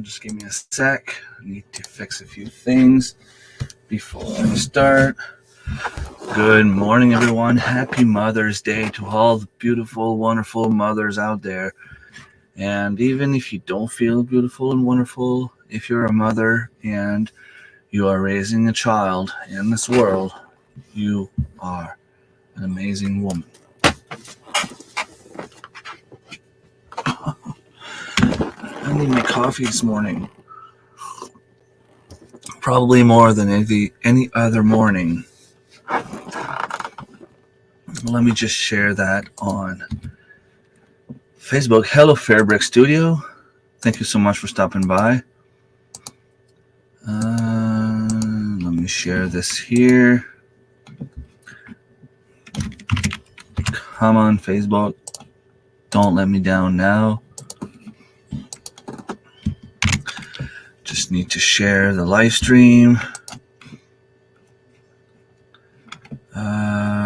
Just give me a sec. I need to fix a few things before I start. Good morning, everyone. Happy Mother's Day to all the beautiful, wonderful mothers out there. And even if you don't feel beautiful and wonderful, if you're a mother and you are raising a child in this world, you are an amazing woman. I need my coffee this morning. Probably more than any other morning. Let me just share that on Facebook. Hello, Fairbrick Studio. Thank you so much for stopping by. Let me share this here. Come on, Facebook. Don't let me down now. Just need to share the live stream.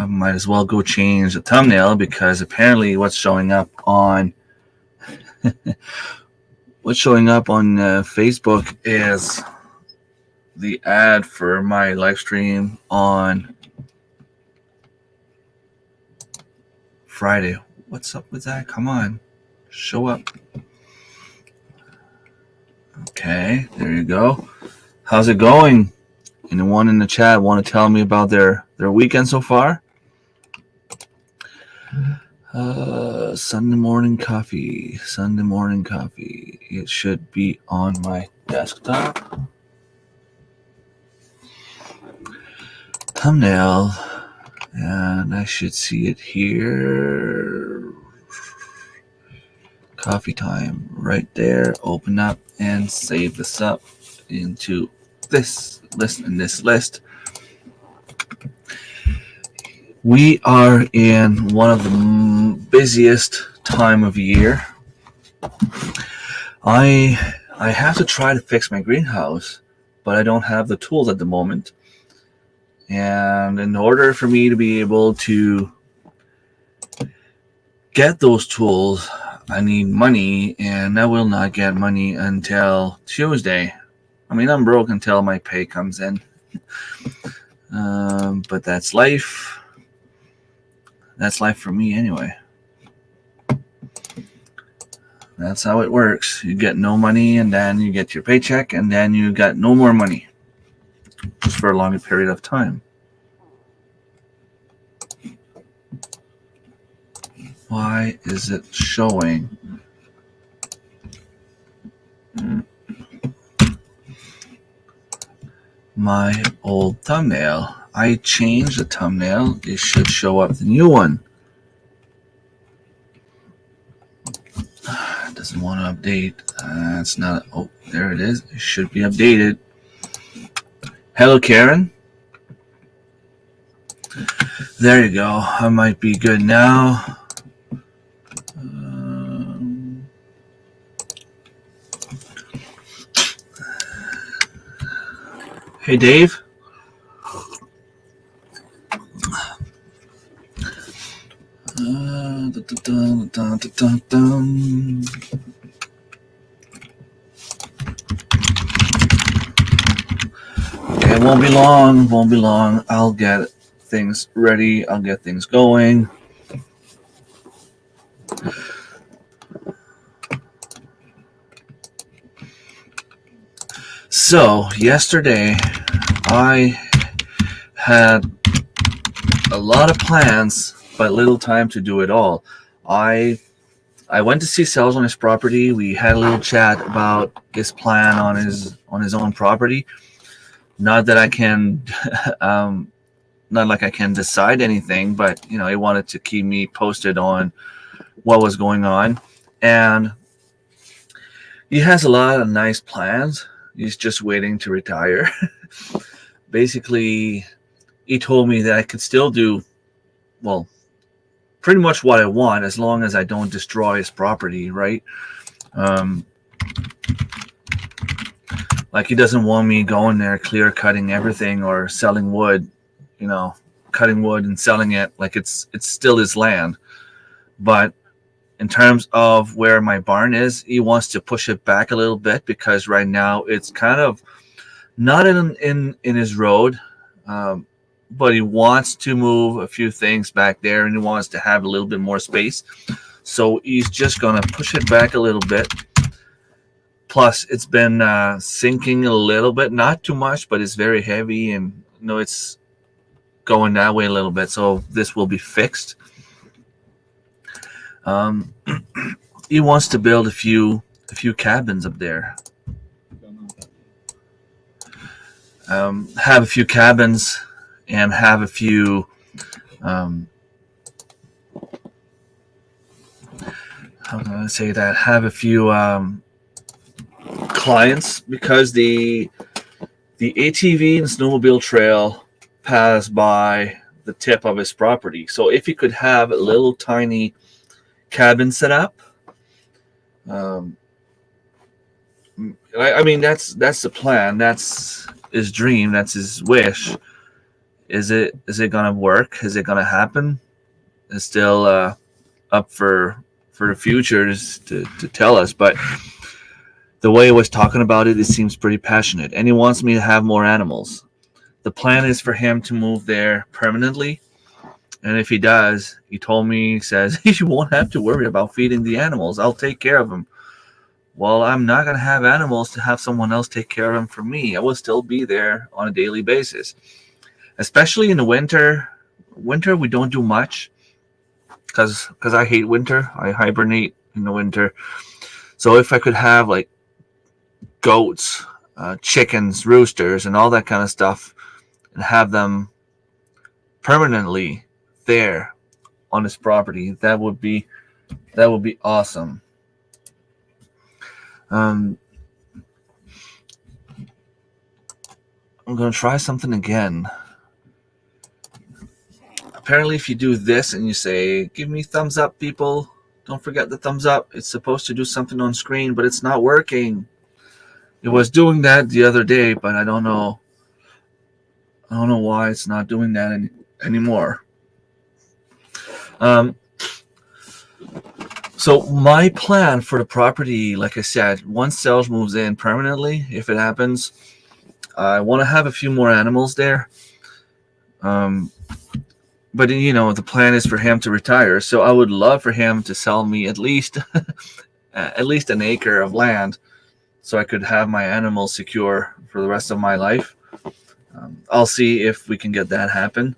Might as well go change the thumbnail because apparently what's showing up on Facebook is the ad for my live stream on Friday. What's up with that? Come on, show up. Okay, there you go. How's it going? Anyone in the chat want to tell me about their weekend so far? Sunday morning coffee. It should be on my desktop. Thumbnail. And I should see it here. Coffee time right there. Open up and save this up into this list. We are in one of the busiest time of year. I have to try to fix my greenhouse, but I don't have the tools at the moment. And in order for me to be able to get those tools, I need money, and I will not get money until Tuesday. I mean, I'm broke until my pay comes in. But that's life. That's life for me anyway. That's how it works. You get no money, and then you get your paycheck, and then you got no more money. Just for a longer period of time. Why is it showing? My old thumbnail. I changed the thumbnail. It should show up the new one. It doesn't want to update. It's not. Oh, there it is. It should be updated. Hello, Karen. There you go. I might be good now. Hey, Dave. Okay, won't be long. I'll get things ready. I'll get things going. So, yesterday, I had a lot of plans, but little time to do it all. I went to see sales on his property. We had a little chat about his plan on his own property. Not that I can, not like I can decide anything, but he wanted to keep me posted on what was going on, and he has a lot of nice plans. He's just waiting to retire. Basically, he told me that I could still do, well, pretty much what I want as long as I don't destroy his property, right? Like he doesn't want me going there clear cutting everything or selling wood, cutting wood and selling it like it's still his land. But In terms of where my barn is, he wants to push it back a little bit because right now it's kind of not in his road, um, but he wants to move a few things back there, and he wants to have a little bit more space. So he's just gonna push it back a little bit. Plus, it's been sinking a little bit, not too much, but it's very heavy, and it's going that way a little bit. So this will be fixed. He wants to build a few cabins up there. Have a few cabins and have a few how can I say that? Have a few clients, because the ATV and snowmobile trail pass by the tip of his property. So if he could have a little tiny cabin set up, I mean that's the plan. That's his dream. That's his wish. Is it gonna work? Is it gonna happen? It's still up for the future to tell us. But the way he was talking about it, it seems pretty passionate, and he wants me to have more animals. The plan is for him to move there permanently, and if he does, he told me, he says, you won't have to worry about feeding the animals. I'll take care of them. Well, I'm not going to have animals to have someone else take care of them for me. I will still be there on a daily basis, especially in the winter. Winter, we don't do much because I hate winter. I hibernate in the winter. So if I could have like goats, chickens, roosters, and all that kind of stuff, and have them permanently there on his property, that would be awesome. I'm going to try something again. Apparently, if you do this and you say, give me thumbs up, people, don't forget the thumbs up. It's supposed to do something on screen, but it's not working. It was doing that the other day, but I don't know why it's not doing that anymore. So my plan for the property, like I said, once sales moves in permanently, if it happens, I want to have a few more animals there. But the plan is for him to retire. So I would love for him to sell me at least an acre of land, so I could have my animals secure for the rest of my life. I'll see if we can get that happen.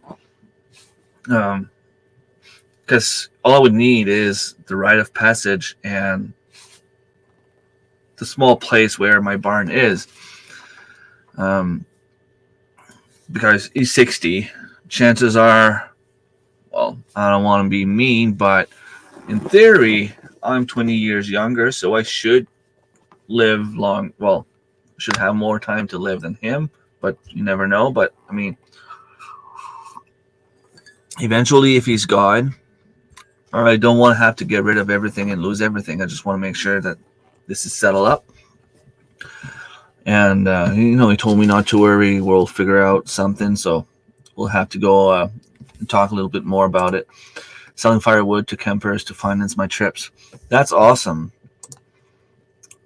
Because all I would need is the rite of passage and the small place where my barn is. Because he's 60, chances are, well, I don't want to be mean, but in theory, I'm 20 years younger, so I should live long. Well, should have more time to live than him, but you never know. But I mean, eventually, if he's gone, or I don't want to have to get rid of everything and lose everything. I just want to make sure that this is settled up. And he told me not to worry. We'll figure out something. So we'll have to go and talk a little bit more about it. Selling firewood to campers to finance my trips. That's awesome.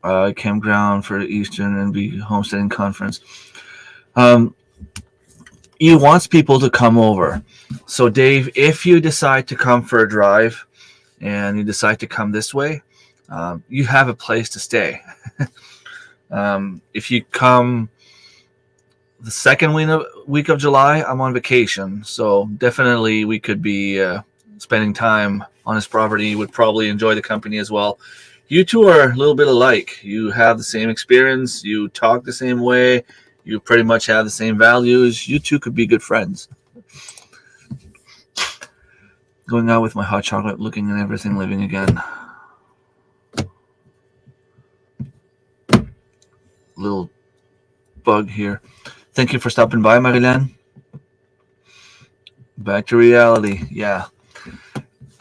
Campground for the Eastern and the Homesteading Conference. He wants people to come over. So Dave, if you decide to come for a drive and you decide to come this way, you have a place to stay. If you come the second week of July, I'm on vacation. So definitely we could be spending time on his property. You would probably enjoy the company as well. You two are a little bit alike. You have the same experience. You talk the same way. You pretty much have the same values. You two could be good friends. Going out with my hot chocolate, looking at everything, living again. Little bug here. Thank you for stopping by, Marilyn. Back to reality. Yeah.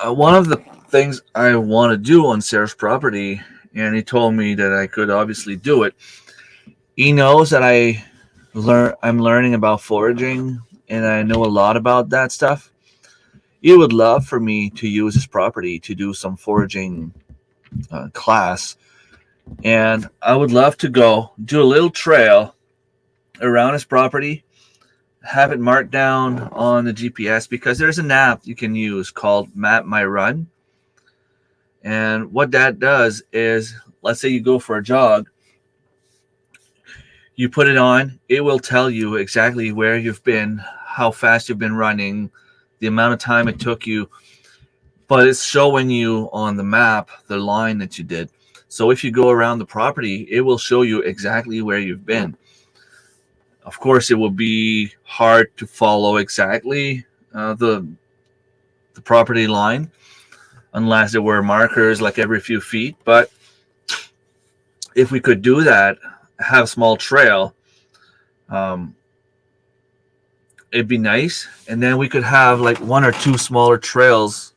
One of the things I want to do on Sarah's property, and he told me that I could obviously do it. He knows that I'm learning about foraging, and I know a lot about that stuff. he would love for me to use his property to do some foraging class, and I would love to go do a little trail around his property, have it marked down on the GPS, because there's an app you can use called Map My Run. And what that does is, let's say you go for a jog, you put it on, it will tell you exactly where you've been, how fast you've been running, the amount of time it took you, but it's showing you on the map the line that you did. So if you go around the property, it will show you exactly where you've been. Of course, it will be hard to follow exactly the property line unless there were markers like every few feet. But if we could do that, have a small trail, it'd be nice. And then we could have like one or two smaller trails,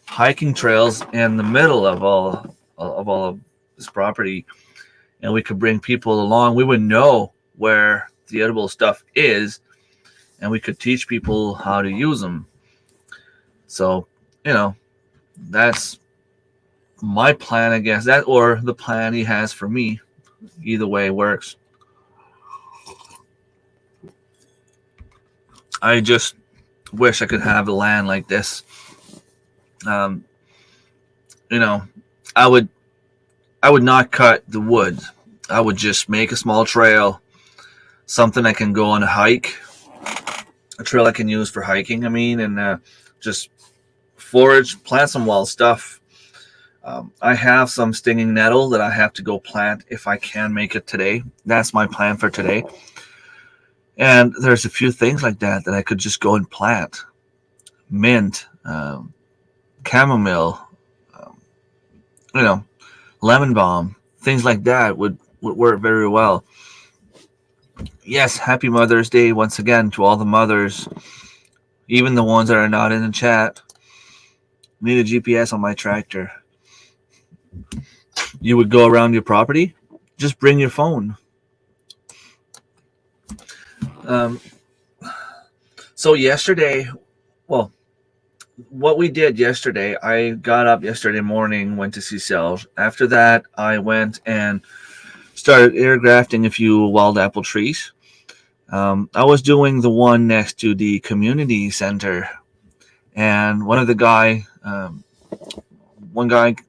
hiking trails in the middle of all of this property, and we could bring people along. We would know where the edible stuff is, and we could teach people how to use them. So, that's my plan, I guess. That, or the plan he has for me. Either way works. I just wish I could have a land like this. I would not cut the wood. I would just make a small trail, something I can go on a hike, a trail I can use for hiking, and just forage, plant some wild stuff. I have some stinging nettle that I have to go plant if I can make it today. That's my plan for today. And there's a few things like that I could just go and plant. Mint, chamomile, lemon balm, things like that would work very well. Yes, happy Mother's Day once again to all the mothers, even the ones that are not in the chat. Need a GPS on my tractor. You would go around your property, just bring your phone. So yesterday, what we did yesterday, I got up yesterday morning, went to see cells. After that, I went and started air grafting a few wild apple trees. I was doing the one next to the community center, and one guy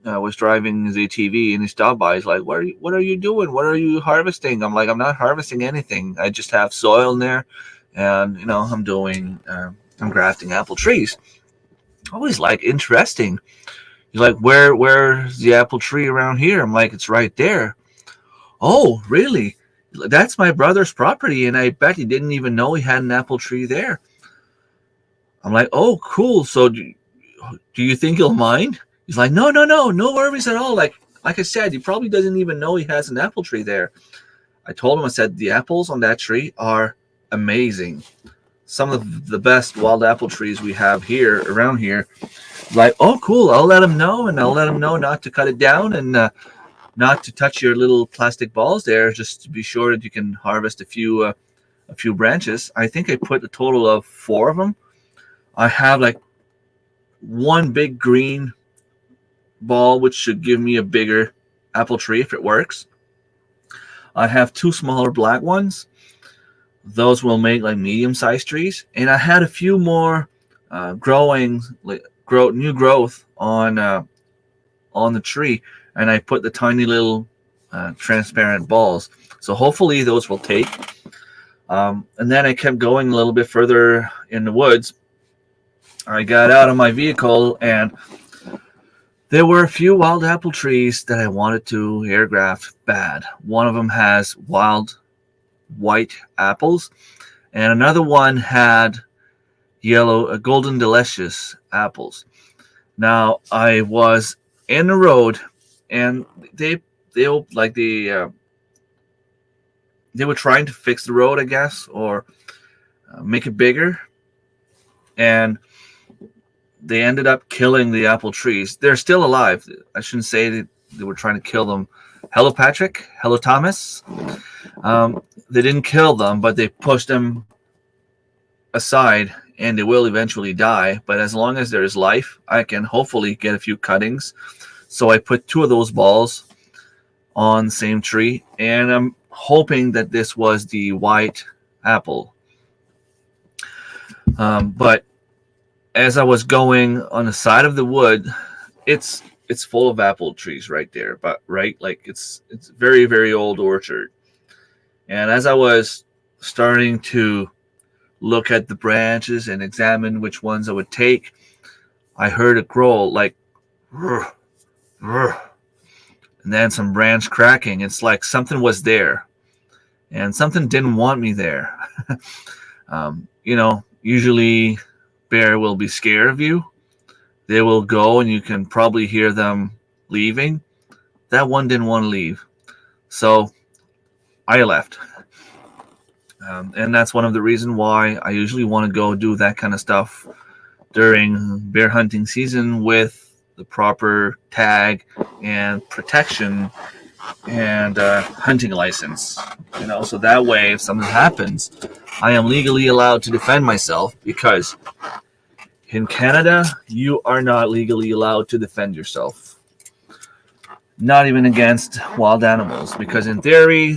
was driving his ATV, and he stopped by. He's like, what are you doing? What are you harvesting? I'm like, I'm not harvesting anything. I just have soil in there, and I'm grafting apple trees. Always like interesting. He's like, where's the apple tree around here? I'm like, it's right there. Oh, really? That's my brother's property, and I bet he didn't even know he had an apple tree there. I'm like, oh, cool. So do you think he'll mind? He's like, no worries at all. Like I said, he probably doesn't even know he has an apple tree there. I told him, I said, the apples on that tree are amazing. Some of the best wild apple trees we have around here. Like, oh, cool. I'll let him know, and I'll let him know not to cut it down and not to touch your little plastic balls there, just to be sure that you can harvest a few branches. I think I put a total of 4 of them. I have like one big green ball, which should give me a bigger apple tree if it works. I have 2 smaller black ones. Those will make like medium-sized trees. And I had a few more new growth on the tree, and I put the tiny little transparent balls. So hopefully those will take. And then I kept going a little bit further in the woods. I got out of my vehicle, and there were a few wild apple trees that I wanted to air graft bad. One of them has wild white apples, and another one had yellow, golden delicious apples. Now I was in the road, and they were trying to fix the road, I guess, or make it bigger, and they ended up killing the apple trees. They're still alive. I shouldn't say that they were trying to kill them. Hello, Patrick. Hello, Thomas. They didn't kill them, but they pushed them aside and they will eventually die. But as long as there is life, I can hopefully get a few cuttings. So I put 2 of those balls on the same tree, and I'm hoping that this was the white apple. But as I was going on the side of the wood, it's full of apple trees right there, but right, like it's very, very old orchard. And as I was starting to look at the branches and examine which ones I would take, I heard a growl like "Rrr, rrr," and then some branch cracking. It's like something was there, and something didn't want me there. Usually bear will be scared of you. They will go, and you can probably hear them leaving. That one didn't want to leave, so I left. And that's one of the reasons why I usually want to go do that kind of stuff during bear hunting season with the proper tag and protection and hunting license. So that way, if something happens, I am legally allowed to defend myself, because in Canada, you are not legally allowed to defend yourself. Not even against wild animals, because in theory,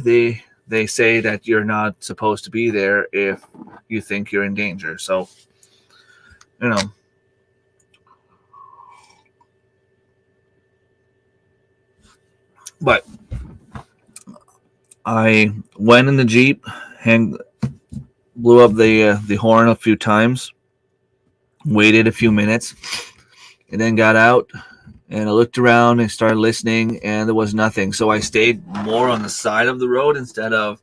they say that you're not supposed to be there if you think you're in danger. So, But I went in the Jeep and blew up the horn a few times, waited a few minutes, and then got out. And I looked around and started listening, and there was nothing. So I stayed more on the side of the road instead of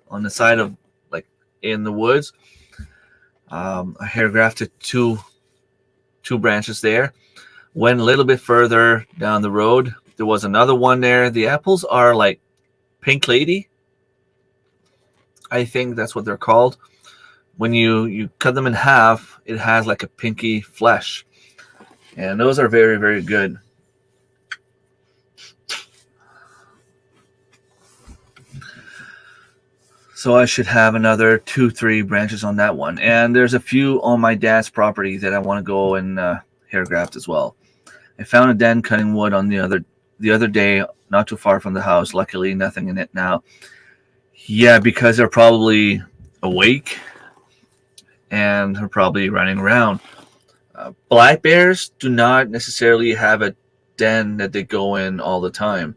on the side of, like, in the woods. I hair grafted two branches there. Went a little bit further down the road. There was another one there. The apples are like Pink Lady. I think that's what they're called. When you cut them in half, it has like a pinky flesh. And those are very, very good. So I should have another 2-3 branches on that one. And there's a few on my dad's property that I want to go and hair graft as well. I found a den cutting wood on the other day, not too far from the house. Luckily, nothing in it now. Yeah, because they're probably awake and they're probably running around. Black bears do not necessarily have a den that they go in all the time.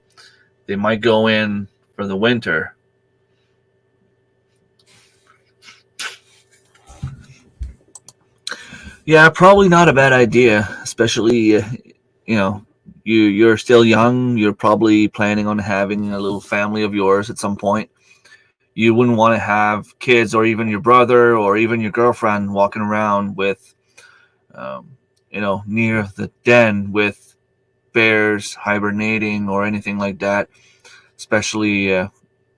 They might go in for the winter. Yeah, probably not a bad idea, especially, you're still young. You're probably planning on having a little family of yours at some point. You wouldn't want to have kids, or even your brother, or even your girlfriend walking around with, near the den with bears hibernating or anything like that, especially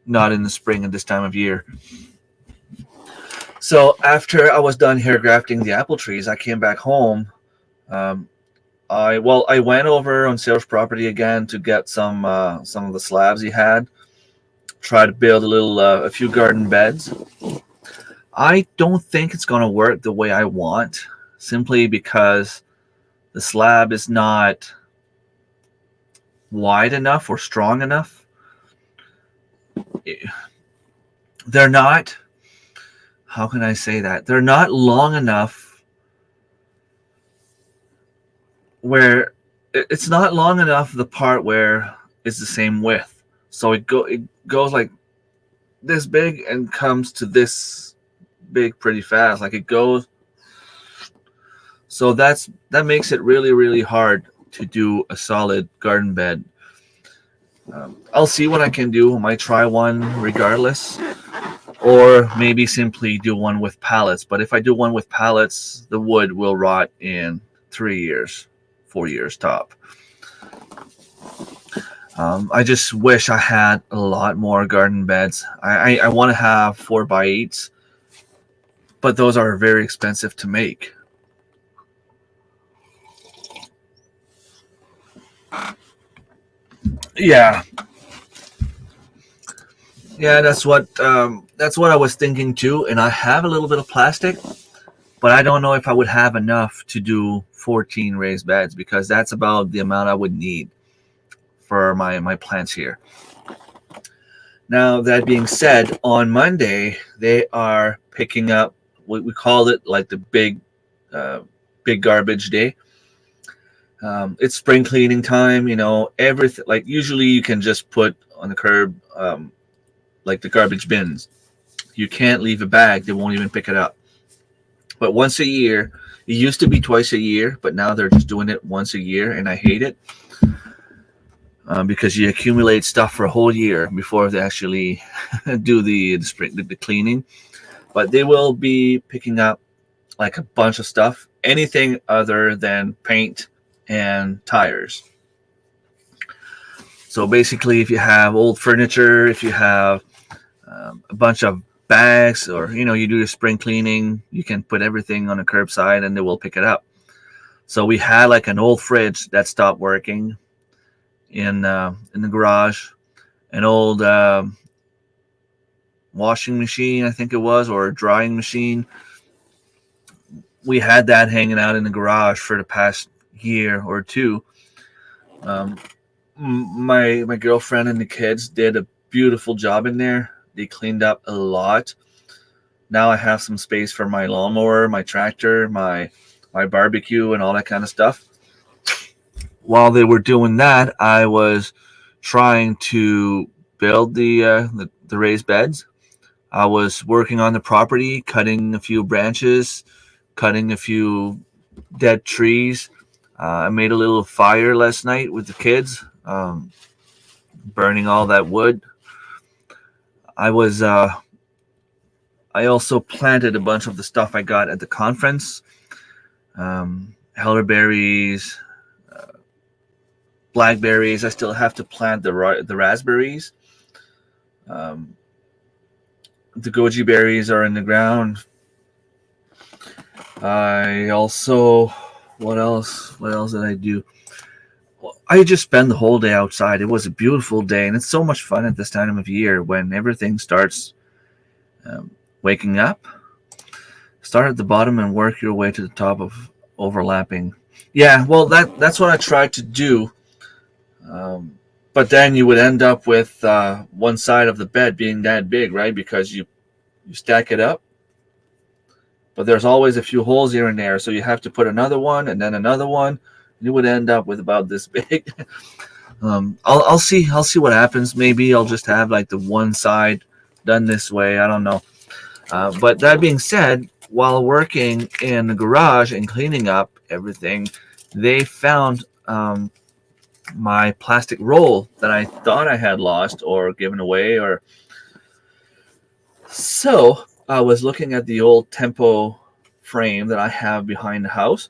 not in the spring at this time of year. So after I was done hair grafting the apple trees, I came back home. I went over on Sarah's property again to get some of the slabs he had. Try to build a few garden beds. I don't think it's going to work the way I want, simply because the slab is not wide enough or strong enough. They're not. How can I say that? They're not long enough where it's not long enough the part where it's the same width. So it goes like this big and comes to this big pretty fast. Like it goes. So that makes it really, really hard to do a solid garden bed. I'll see what I can do. I might try one regardless. Or maybe simply do one with pallets. But if I do one with pallets, the wood will rot in 3 years, 4 years top. I just wish I had a lot more garden beds. I want to have 4x8s, but those are very expensive to make. Yeah, that's what I was thinking too. And I have a little bit of plastic, but I don't know if I would have enough to do 14 raised beds, because that's about the amount I would need for my plants here. Now, that being said, on Monday they are picking up what we call it, like the uh, big garbage day. It's spring cleaning time. Everything, like usually you can just put on the curb, like the garbage bins. You can't leave a bag; they won't even pick it up. But once a year, it used to be twice a year, but now they're just doing it once a year, and I hate it, because you accumulate stuff for a whole year before they actually do the cleaning. But they will be picking up like a bunch of stuff, anything other than paint and tires. So basically, if you have old furniture, if you have a bunch of bags, or you do the spring cleaning, you can put everything on a curbside and they will pick it up. So we had like an old fridge that stopped working in the garage, an old washing machine, I think it was, or a drying machine. We had that hanging out in the garage for the past year or two. Um, my girlfriend and the kids did a beautiful job in there. They cleaned up a lot. Now I have some space for my lawnmower, my tractor, my barbecue, and all that kind of stuff. While they were doing that, I was trying to build the raised beds. I was working on the property, cutting a few branches, cutting a few dead trees. I made a little fire last night with the kids, burning all that wood. I was. I also planted a bunch of the stuff I got at the conference. Elderberries, blackberries. I still have to plant the raspberries. The goji berries are in the ground. I also, what else did I do? Well, I just spent the whole day outside. It was a beautiful day, and it's so much fun at this time of year when everything starts waking up. Start at the bottom and work your way to the top of overlapping. Yeah, well, that's what I tried to do. But then you would end up with one side of the bed being that big, right? Because you stack it up, but there's always a few holes here and there, so you have to put another one and then another one. You would end up with about this big. I'll see what happens. Maybe I'll just have like the one side done this way. I don't know. But that being said, while working in the garage and cleaning up everything, they found my plastic roll that I thought I had lost or given away. So I was looking at the old Tempo frame that I have behind the house.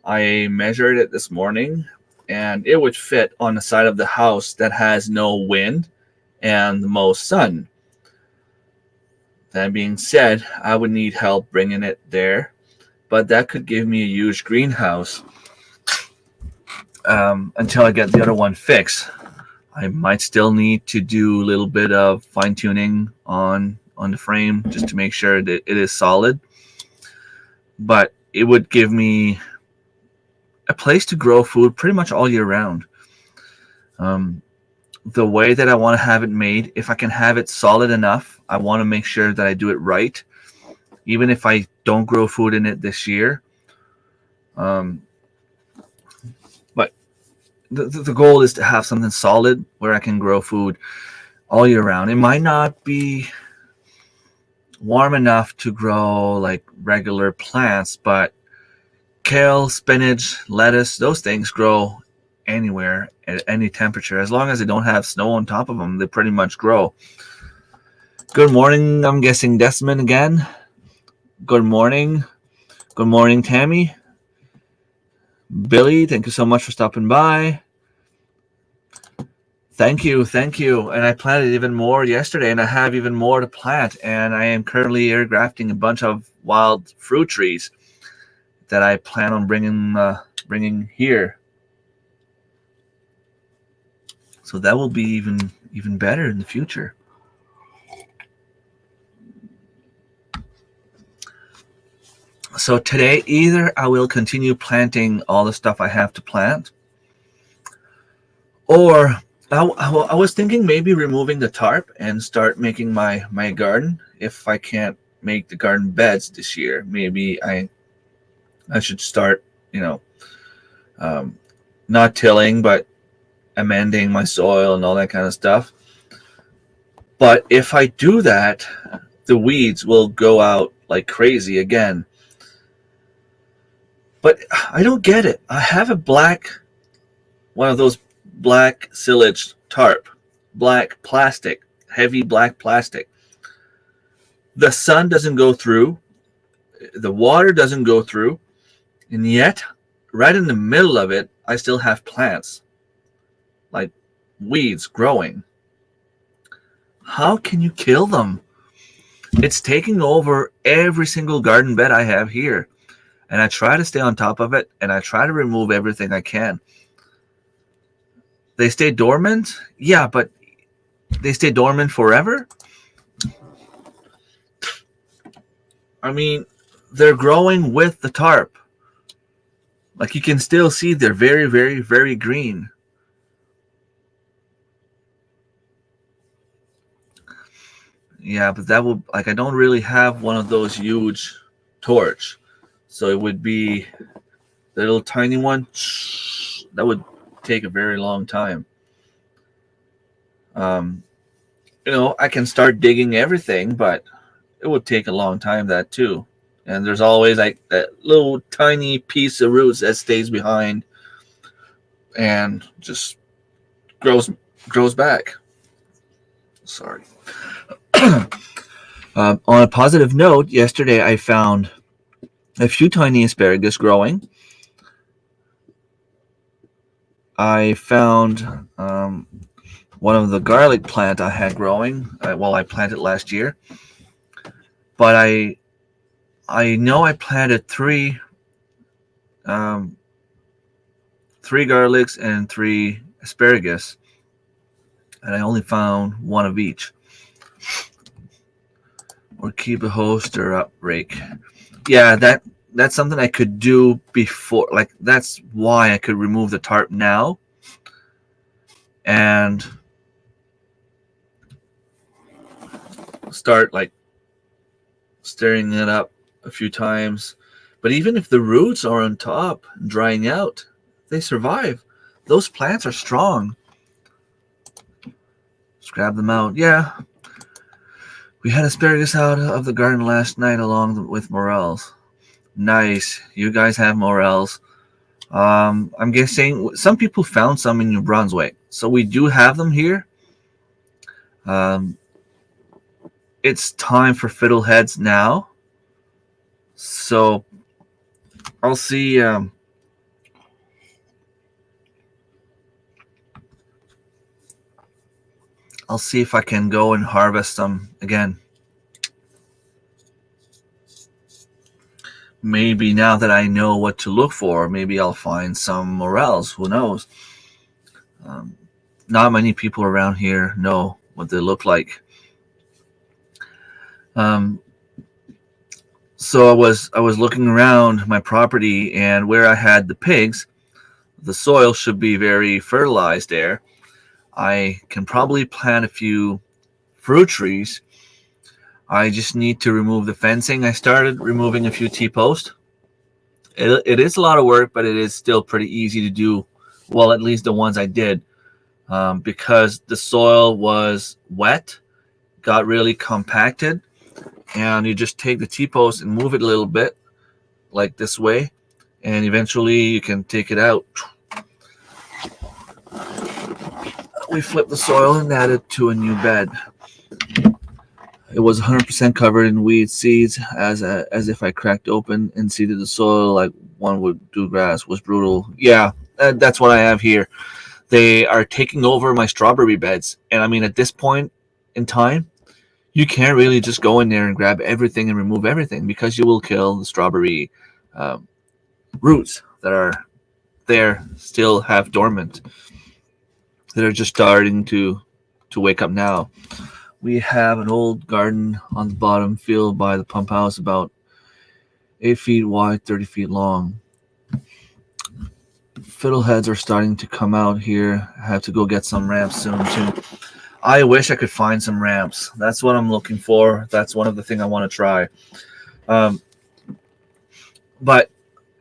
I measured it this morning, and it would fit on the side of the house that has no wind and the most sun. That being said, I would need help bringing it there, but that could give me a huge greenhouse until I get the other one fixed. I might still need to do a little bit of fine tuning on the frame just to make sure that it is solid, but it would give me a place to grow food pretty much all year round. The way that I want to have it made, if I can have it solid enough, I want to make sure that I do it right, even if I don't grow food in it this year. But the goal is to have something solid where I can grow food all year round. It might not be warm enough to grow like regular plants, but kale, spinach, lettuce, those things grow anywhere at any temperature. As long as they don't have snow on top of them, they pretty much grow. Good morning, I'm guessing Desmond again. Good morning. Good morning, Tammy. Billy, thank you so much for stopping by. Thank you. And I planted even more yesterday, and I have even more to plant. And I am currently air grafting a bunch of wild fruit trees that I plan on bringing here. So that will be even better in the future. So today, either I will continue planting all the stuff I have to plant, or I was thinking maybe removing the tarp and start making my garden. If I can't make the garden beds this year, maybe I should start, you know, um, not tilling, but amending my soil and all that kind of stuff. But if I do that, the weeds will go out like crazy again. But I don't get it. I have one of those black silage tarp, black plastic, heavy black plastic. The sun doesn't go through, the water doesn't go through, and yet, right in the middle of it, I still have plants, like weeds growing. How can you kill them? It's taking over every single garden bed I have here. And I try to stay on top of it, and I try to remove everything I can. They stay dormant? Yeah, but they stay dormant forever? I mean, they're growing with the tarp. Like, you can still see they're very, very, very green. Yeah, but that would, like, I don't really have one of those huge torch. So it would be the little tiny one. That would take a very long time. I can start digging everything, but it would take a long time, that too. And there's always like that little tiny piece of roots that stays behind and just grows back. Sorry. On a positive note, yesterday I found a few tiny asparagus growing. I found one of the garlic plant I had growing. I planted last year, but I know I planted three garlics and 3 asparagus, and I only found one of each. Or keep a host or up rake. Yeah, that's something I could do before. Like, that's why I could remove the tarp now and start like stirring it up a few times. But even if the roots are on top and drying out, they survive. Those plants are strong. Just grab them out. Yeah. We had asparagus out of the garden last night along with morels. Nice. You guys have morels. I'm guessing some people found some in New Brunswick. So we do have them here. It's time for fiddleheads now. So I'll see. I'll see if I can go and harvest them again. Maybe now that I know what to look for, maybe I'll find some morels. Who knows? Not many people around here know what they look like. So I was looking around my property, and where I had the pigs, the soil should be very fertilized there. I can probably plant a few fruit trees. I just need to remove the fencing. I started removing a few T-posts. It is a lot of work, but it is still pretty easy to do. Well, at least the ones I did, because the soil was wet, got really compacted, and you just take the T-post and move it a little bit, like this way, and eventually you can take it out. We flipped the soil and added to a new bed. It was 100% covered in weed seeds, as if I cracked open and seeded the soil like one would do grass. Was brutal. Yeah, that's what I have here. They are taking over my strawberry beds, and I mean, at this point in time, you can't really just go in there and grab everything and remove everything, because you will kill the strawberry roots that are there, still half dormant, that are just starting to wake up now. We have an old garden on the bottom field by the pump house, about 8 feet wide, 30 feet long. Fiddleheads are starting to come out here. I have to go get some ramps soon too. I wish I could find some ramps. That's what I'm looking for. That's one of the things I want to try. Um, but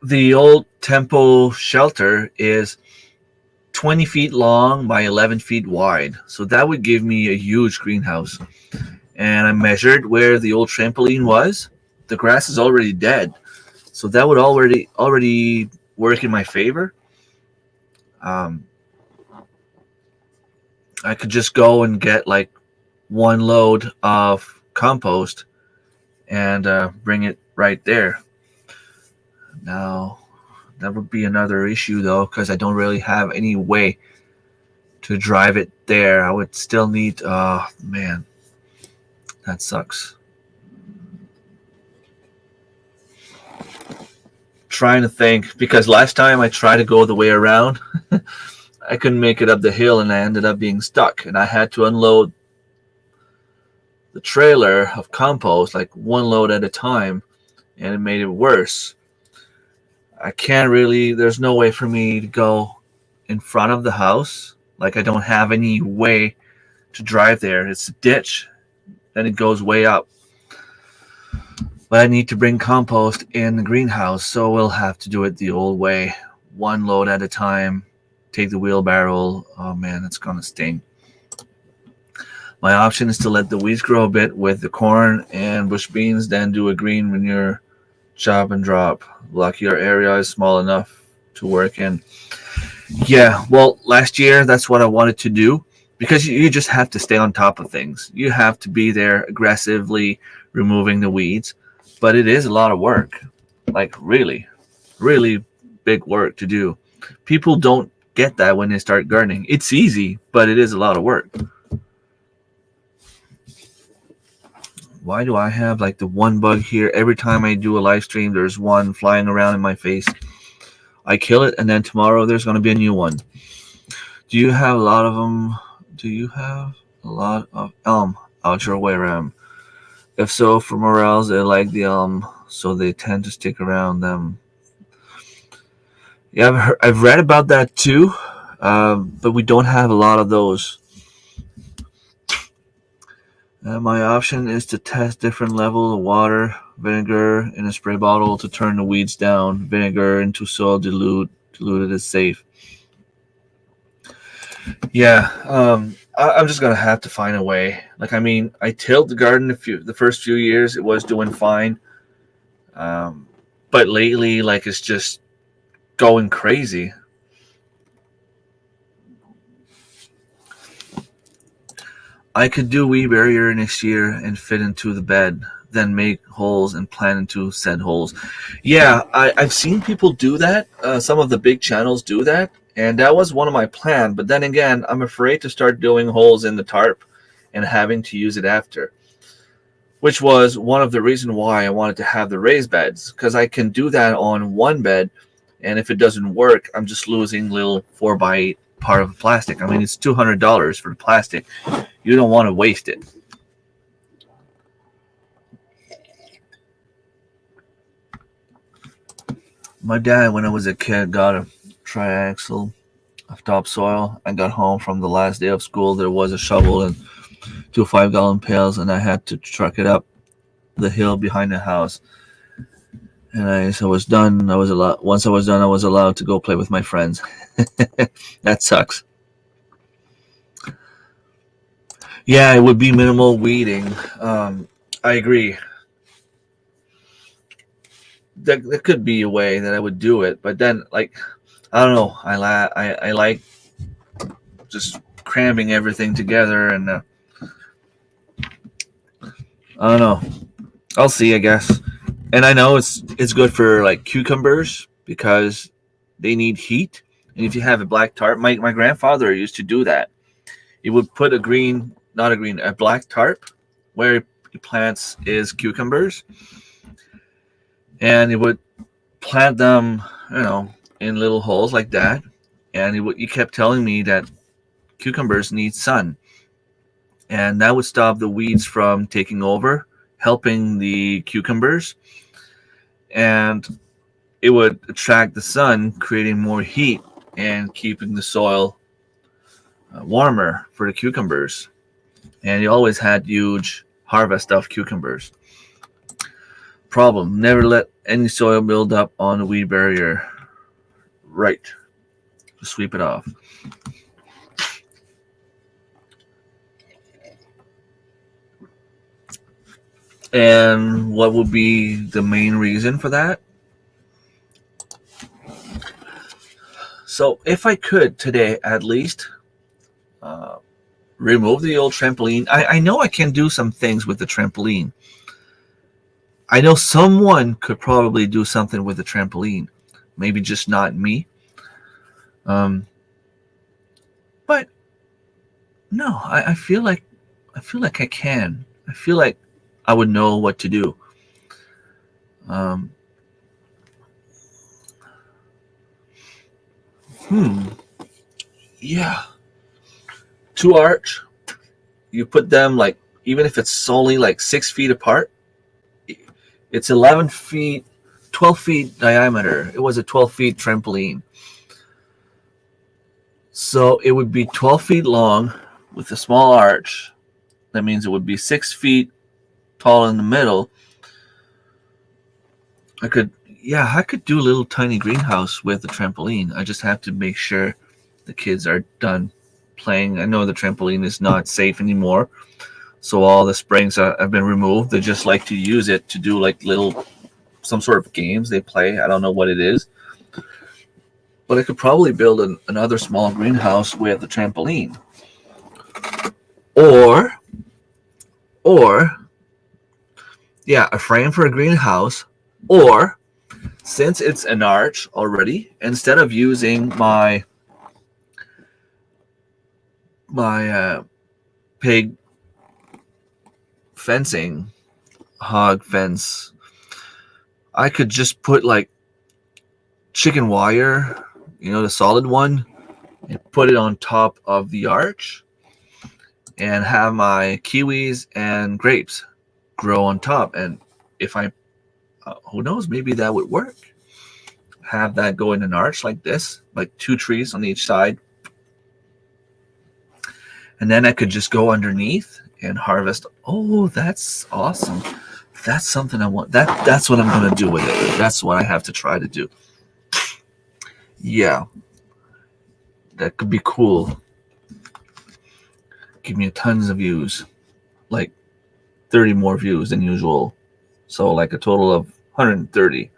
the old Tempo shelter is 20 feet long by 11 feet wide. So that would give me a huge greenhouse. And I measured where the old trampoline was. The grass is already dead. So that would already work in my favor. Um, I could just go and get like one load of compost and bring it right there. Now, that would be another issue though, because I don't really have any way to drive it there. I would still need, man, that sucks. Trying to think, because last time I tried to go the way around, I couldn't make it up the hill and I ended up being stuck. And I had to unload the trailer of compost like one load at a time, and it made it worse. I can't really, there's no way for me to go in front of the house. Like, I don't have any way to drive there. It's a ditch, then it goes way up. But I need to bring compost in the greenhouse, so we'll have to do it the old way. One load at a time, take the wheelbarrow. Oh man, it's gonna sting. My option is to let the weeds grow a bit with the corn and bush beans, then do a green manure chop and drop. Lucky our area is small enough to work in. Yeah, well, last year that's what I wanted to do, because you just have to stay on top of things. You have to be there aggressively removing the weeds, but it is a lot of work. Like, really, really big work to do. People don't get that when they start gardening. It's easy, but it is a lot of work. Why do I have like the one bug here? Every time I do a live stream, there's one flying around in my face. I kill it, and then tomorrow there's going to be a new one. Do you have a lot of them? Do you have a lot of elm out your way, Ram? If so, for morels, they like the elm, so they tend to stick around them. Yeah, I've read about that too, but we don't have a lot of those. My option is to test different level of water, vinegar in a spray bottle to turn the weeds down. Vinegar into soil diluted is safe. Yeah, I'm just gonna have to find a way. Like, I mean, I tilled the garden the first few years. It was doing fine, but lately, like, it's just going crazy. I could do weed barrier next year and fit into the bed, then make holes and plant into said holes. Yeah, I've seen people do that. Some of the big channels do that, and that was one of my plans. But then again, I'm afraid to start doing holes in the tarp and having to use it after, which was one of the reasons why I wanted to have the raised beds, because I can do that on one bed, and if it doesn't work, I'm just losing little 4x8 part of plastic. I mean, it's $200 for the plastic. You don't want to waste it. My dad, when I was a kid, got a triaxle of topsoil. I got home from the last day of school. There was a shovel and 2 5-gallon pails, and I had to truck it up the hill behind the house. And I was done. Once I was done, I was allowed to go play with my friends. That sucks. Yeah, it would be minimal weeding. I agree. There could be a way that I would do it, but then, like, I don't know. I like just cramming everything together, and I don't know. I'll see, I guess. And I know it's good for like cucumbers because they need heat. And if you have a black tarp, my grandfather used to do that. He would put a black tarp where he plants his cucumbers, and he would plant them, in little holes like that. And he kept telling me that cucumbers need sun, and that would stop the weeds from taking over, helping the cucumbers. and it would attract the sun, creating more heat and keeping the soil warmer for the cucumbers. And you always had huge harvest of cucumbers. Problem: never let any soil build up on the weed barrier. Right, just sweep it off. And what would be the main reason for that? So if I could today, at least, remove the old trampoline. I know I can do some things with the trampoline. I know someone could probably do something with the trampoline. Maybe just not me. But no, I feel like I can. I feel like I would know what to do. Um, yeah. Two arch. You put them like, even if it's only like 6 feet apart, it's 11 feet, 12 feet diameter. It was a 12 feet trampoline. So it would be 12 feet long with a small arch. That means it would be 6 feet tall in the middle. I could do a little tiny greenhouse with the trampoline. I just have to make sure the kids are done playing. I know the trampoline is not safe anymore, so all the springs have been removed. They just like to use it to do like some sort of games they play. I don't know what it is, but I could probably build another small greenhouse with the trampoline, or a frame for a greenhouse. Or, since it's an arch already, instead of using my pig fencing, hog fence, I could just put like chicken wire, the solid one, and put it on top of the arch and have my kiwis and grapes grow on top. And if I who knows, maybe that would work. Have that go in an arch like this, like 2 trees on each side. And then I could just go underneath and harvest. Oh, that's awesome. That's something I want. That's what I'm going to do with it. That's what I have to try to do. Yeah. That could be cool. Give me tons of views. Like 30 more views than usual. So like a total of 130.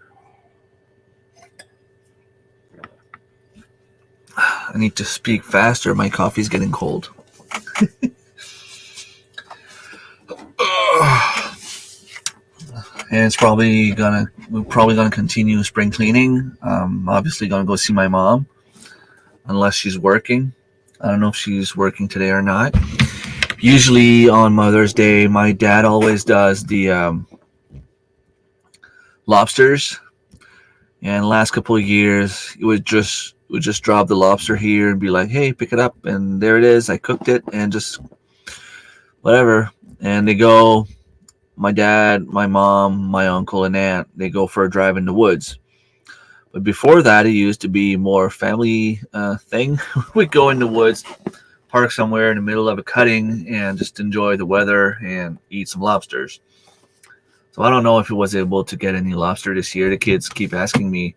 I need to speak faster. My coffee's getting cold. And we're probably gonna continue spring cleaning. Obviously gonna go see my mom, unless she's working. I don't know if she's working today or not. Usually on Mother's Day, my dad always does the lobsters. And the last couple of years, it would just drop the lobster here and be like, "Hey, pick it up," and there it is. I cooked it and just whatever. And they go. My dad, my mom, my uncle, and aunt, they go for a drive in the woods. But before that, it used to be more family thing. We'd go in the woods, park somewhere in the middle of a cutting, and just enjoy the weather and eat some lobsters. So I don't know if he was able to get any lobster this year. The kids keep asking me,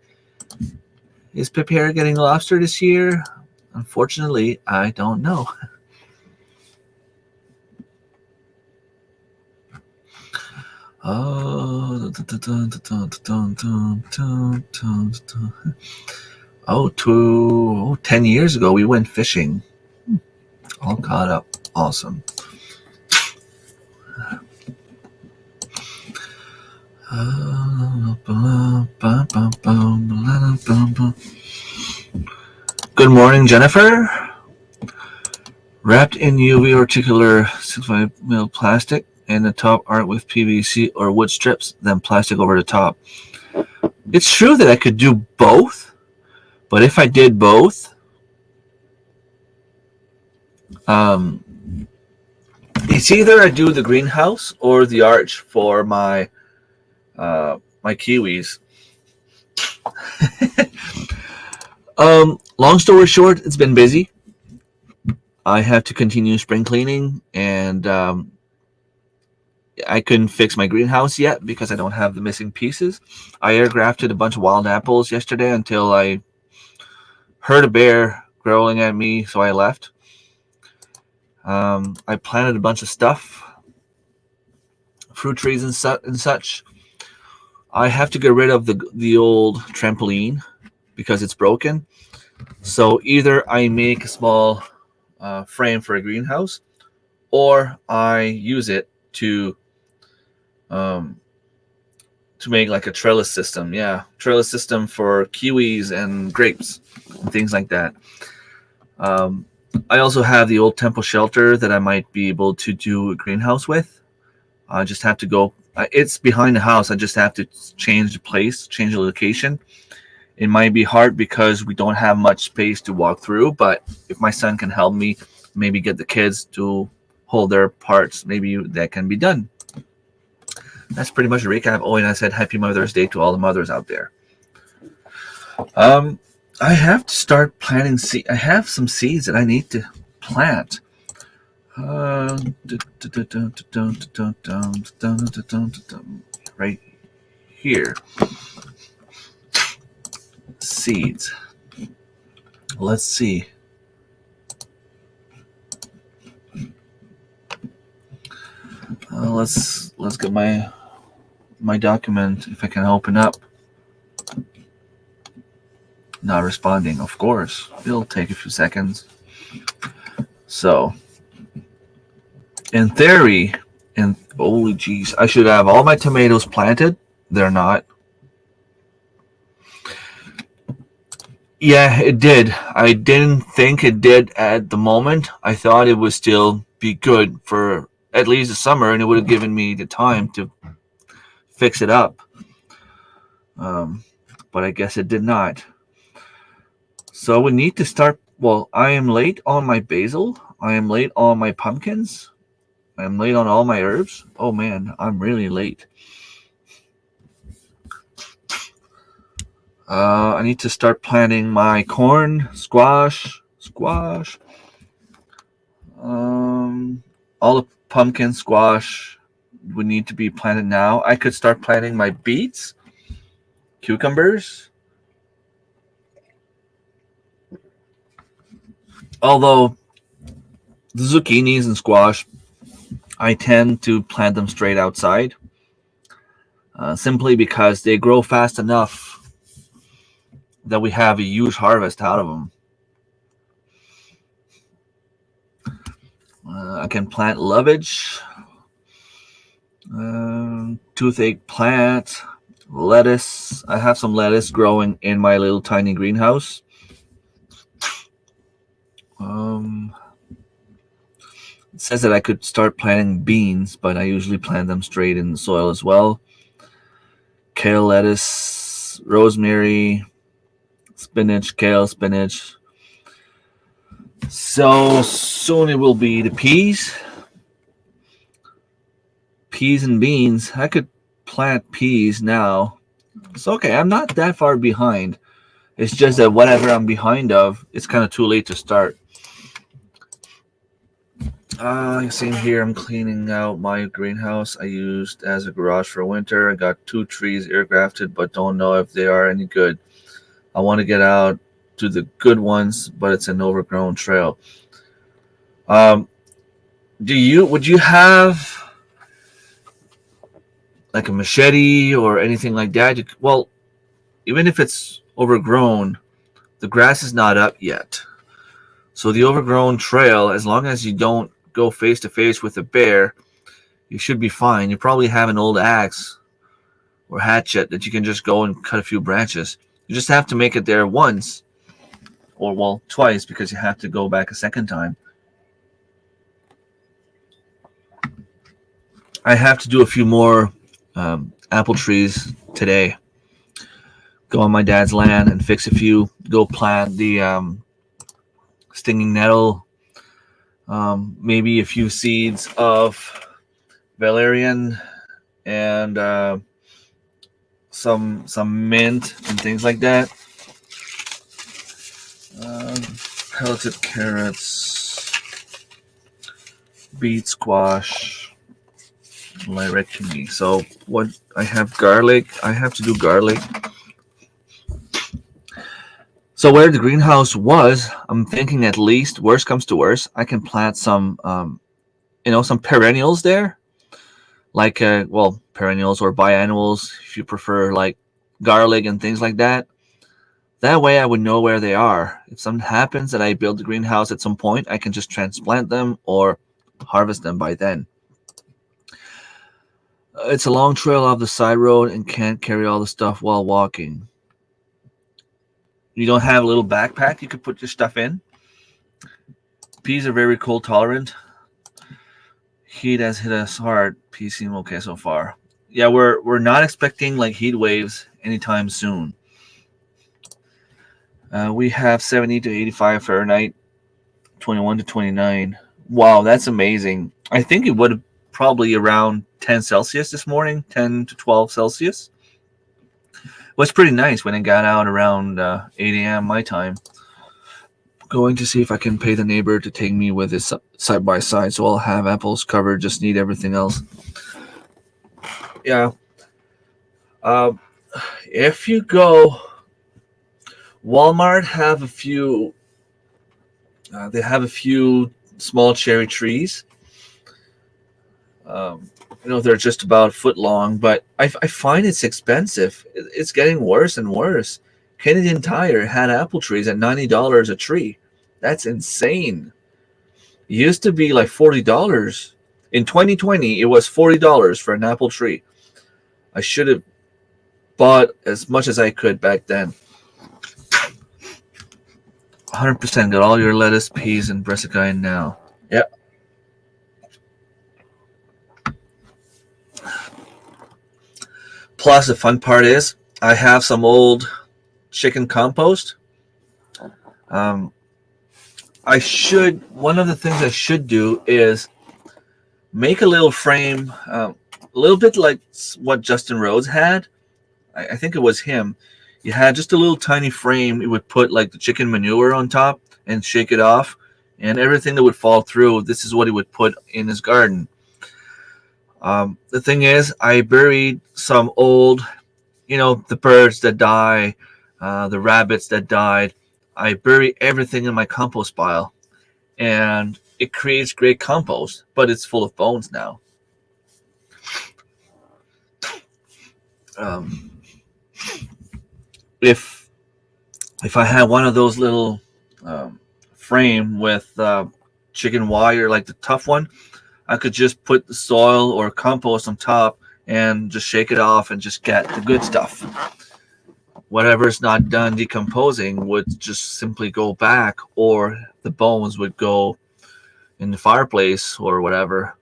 "Is Pepper getting lobster this year?" Unfortunately, I don't know. Oh, 10 years ago we went fishing. All caught up. Awesome. Good morning, Jennifer. Wrapped in UV articular 65 mil plastic, and the top art with PVC or wood strips, then plastic over the top. It's true that I could do both, but if I did both, it's either I do the greenhouse or the arch for my my kiwis. Long story short, it's been busy. I have to continue spring cleaning, and I couldn't fix my greenhouse yet because I don't have the missing pieces. I air grafted a bunch of wild apples yesterday until I heard a bear growling at me, so I left. I planted a bunch of stuff, fruit trees and such. I have to get rid of the old trampoline because it's broken. So either I make a small frame for a greenhouse, or I use it um, to make like a trellis system. Yeah, trellis system for kiwis and grapes and things like that. Um, I also have the old temple shelter that I might be able to do a greenhouse with. I just have to go. It's behind the house. I just have to change the place, change the location. It might be hard because we don't have much space to walk through, but if my son can help me, maybe get the kids to hold their parts, maybe that can be done. That's pretty much a recap. Oh, and I said Happy Mother's Day to all the mothers out there. I have to start planting seed. I have some seeds that I need to plant. Right here. Seeds. Let's see. Let's get my document if I can open up. Not responding, of course. It'll take a few seconds. So, in theory, holy jeez, I should have all my tomatoes planted. They're not. Yeah, it did. I didn't think it did at the moment. I thought it would still be good for at least the summer, and it would have given me the time to fix it up. But I guess it did not. So we need to start. Well, I am late on my basil. I am late on my pumpkins. I am late on all my herbs. Oh man, I'm really late. I need to start planting my corn, squash. All the pumpkin, squash would need to be planted now. I could start planting my beets, cucumbers. Although the zucchinis and squash, I tend to plant them straight outside, simply because they grow fast enough that we have a huge harvest out of them. I can plant lovage, toothache plant, lettuce. I have some lettuce growing in my little tiny greenhouse. It says that I could start planting beans, but I usually plant them straight in the soil as well. Kale, lettuce, rosemary, spinach, kale, spinach. So soon it will be the peas. Peas and beans. I could plant peas now. It's okay. I'm not that far behind. It's just that whatever I'm behind of, it's kind of too late to start. You see here, I'm cleaning out my greenhouse I used as a garage for winter. I got 2 trees air grafted, but don't know if they are any good. I want to get out to the good ones, but it's an overgrown trail. Would you have like a machete or anything like that? Well, even if it's overgrown, the grass is not up yet. So the overgrown trail, as long as you don't go face to face with a bear, you should be fine. You probably have an old axe or hatchet that you can just go and cut a few branches. You just have to make it there once, or well, twice, because you have to go back a second time. I have to do a few more apple trees today. Go on my dad's land and fix a few. Go plant the stinging nettle. Maybe a few seeds of valerian and some mint and things like that. Pelleted carrots, beet squash, light red kidney. So what I have garlic. I have to do garlic. So where the greenhouse was, I'm thinking at least worst comes to worst, I can plant some some perennials there, like perennials or biannuals if you prefer, like garlic and things like that. That way I would know where they are. If something happens that I build the greenhouse at some point, I can just transplant them or harvest them by then. It's a long trail off the side road and can't carry all the stuff while walking. You don't have a little backpack you could put your stuff in? Peas are very cold tolerant. Heat has hit us hard. Peas seem okay so far. Yeah, we're not expecting like heat waves anytime soon. We have 70 to 85 Fahrenheit, 21 to 29. Wow, that's amazing. I think it would have probably around 10 Celsius this morning, 10 to 12 Celsius. It was pretty nice when it got out around 8 a.m. my time. Going to see if I can pay the neighbor to take me with his side by side, so I'll have apples covered, just need everything else. Yeah. If you go, Walmart have a few. They have a few small cherry trees. They're just about a foot long, but I find it's expensive. It's getting worse and worse. Canadian Tire had apple trees at $90 a tree. That's insane. It used to be like $40. In 2020, it was $40 for an apple tree. I should have bought as much as I could back then. 100% got all your lettuce, peas, and brassica in now. Yep. Plus, the fun part is I have some old chicken compost. One of the things I should do is make a little frame, a little bit like what Justin Rhodes had. I think it was him. You had just a little tiny frame. You would put like the chicken manure on top and shake it off, and everything that would fall through, this is what he would put in his garden. The thing is, I buried some old, the birds that die, the rabbits that died. I bury everything in my compost pile, and it creates great compost, but it's full of bones now. If I had one of those little frame with chicken wire, like the tough one, I could just put the soil or compost on top and just shake it off and just get the good stuff. Whatever's not done decomposing would just simply go back, or the bones would go in the fireplace or whatever.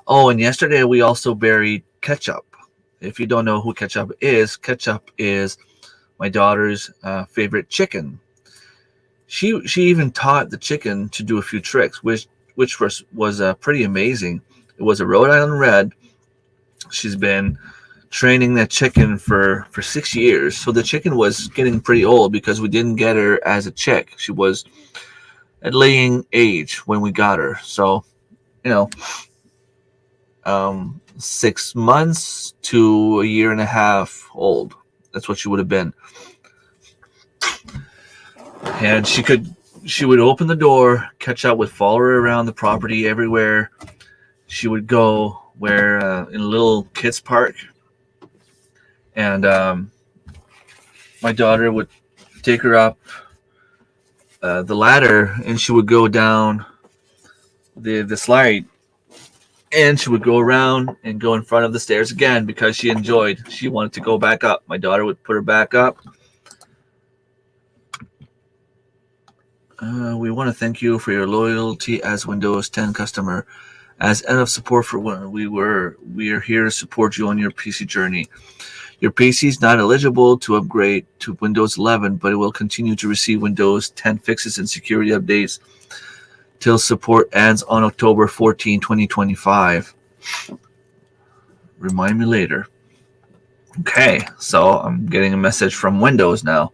Oh, and yesterday we also buried Ketchup. If you don't know who Ketchup is my daughter's favorite chicken. She even taught the chicken to do a few tricks, which was pretty amazing. It was a Rhode Island Red. She's been training that chicken for 6 years. So the chicken was getting pretty old because we didn't get her as a chick. She was at laying age when we got her. So, 6 months to a year and a half old. That's what she would have been. And she would open the door, Ketchup would follow her around the property everywhere. She would go in a little kids park, and my daughter would take her up the ladder, and she would go down the slide, and she would go around and go in front of the stairs again because she wanted to go back up. My daughter would put her back up. We want to thank you for your loyalty as Windows 10 customer. As end of support for when we are here to support you on your PC journey. Your PC is not eligible to upgrade to Windows 11, but it will continue to receive Windows 10 fixes and security updates till support ends on October 14, 2025. Remind me later. Okay, so I'm getting a message from Windows now.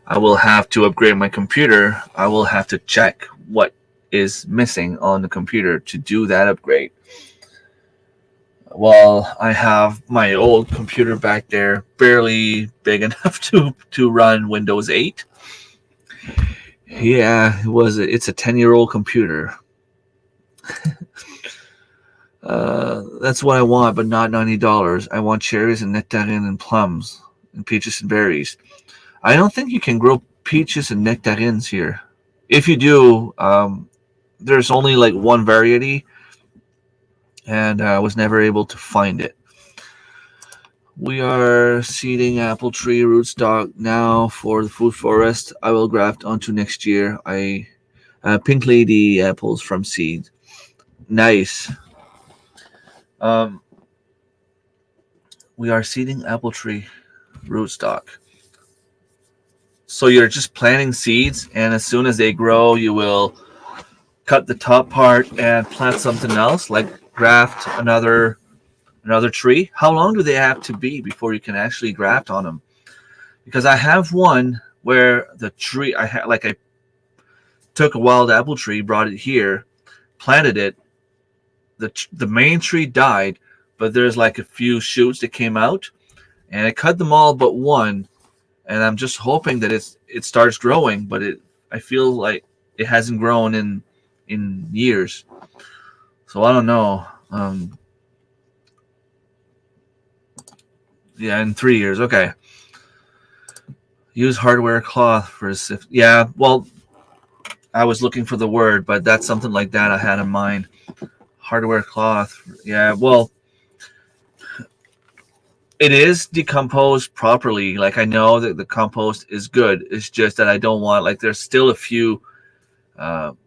I will have to upgrade my computer. I will have to check what is missing on the computer to do that upgrade. Well, I have my old computer back there, barely big enough to run Windows 8. Yeah, it's a 10-year-old computer. That's what I want, but not $90. I want cherries and nectarines and plums and peaches and berries. I don't think you can grow peaches and nectarines here. If you do, there's only like one variety, and I was never able to find it. We are seeding apple tree rootstock now for the food forest. I will graft onto next year. I pink lady apples from seed. Nice. Um, we are seeding apple tree rootstock. So you're just planting seeds, and as soon as they grow, you will cut the top part and plant something else, like graft another tree. How long do they have to be before you can actually graft on them? Because I have one where the tree I took a wild apple tree, brought it here, planted it. The main tree died, but there's like a few shoots that came out, and I cut them all but one, and I'm just hoping that it starts growing, but I feel like it hasn't grown in years. So I don't know. Yeah, in 3 years. Okay. Use hardware cloth for a sift. Yeah, well, I was looking for the word, but that's something like that I had in mind. Hardware cloth. Yeah, well, it is decomposed properly. Like, I know that the compost is good. It's just that I don't want, like, there's still a few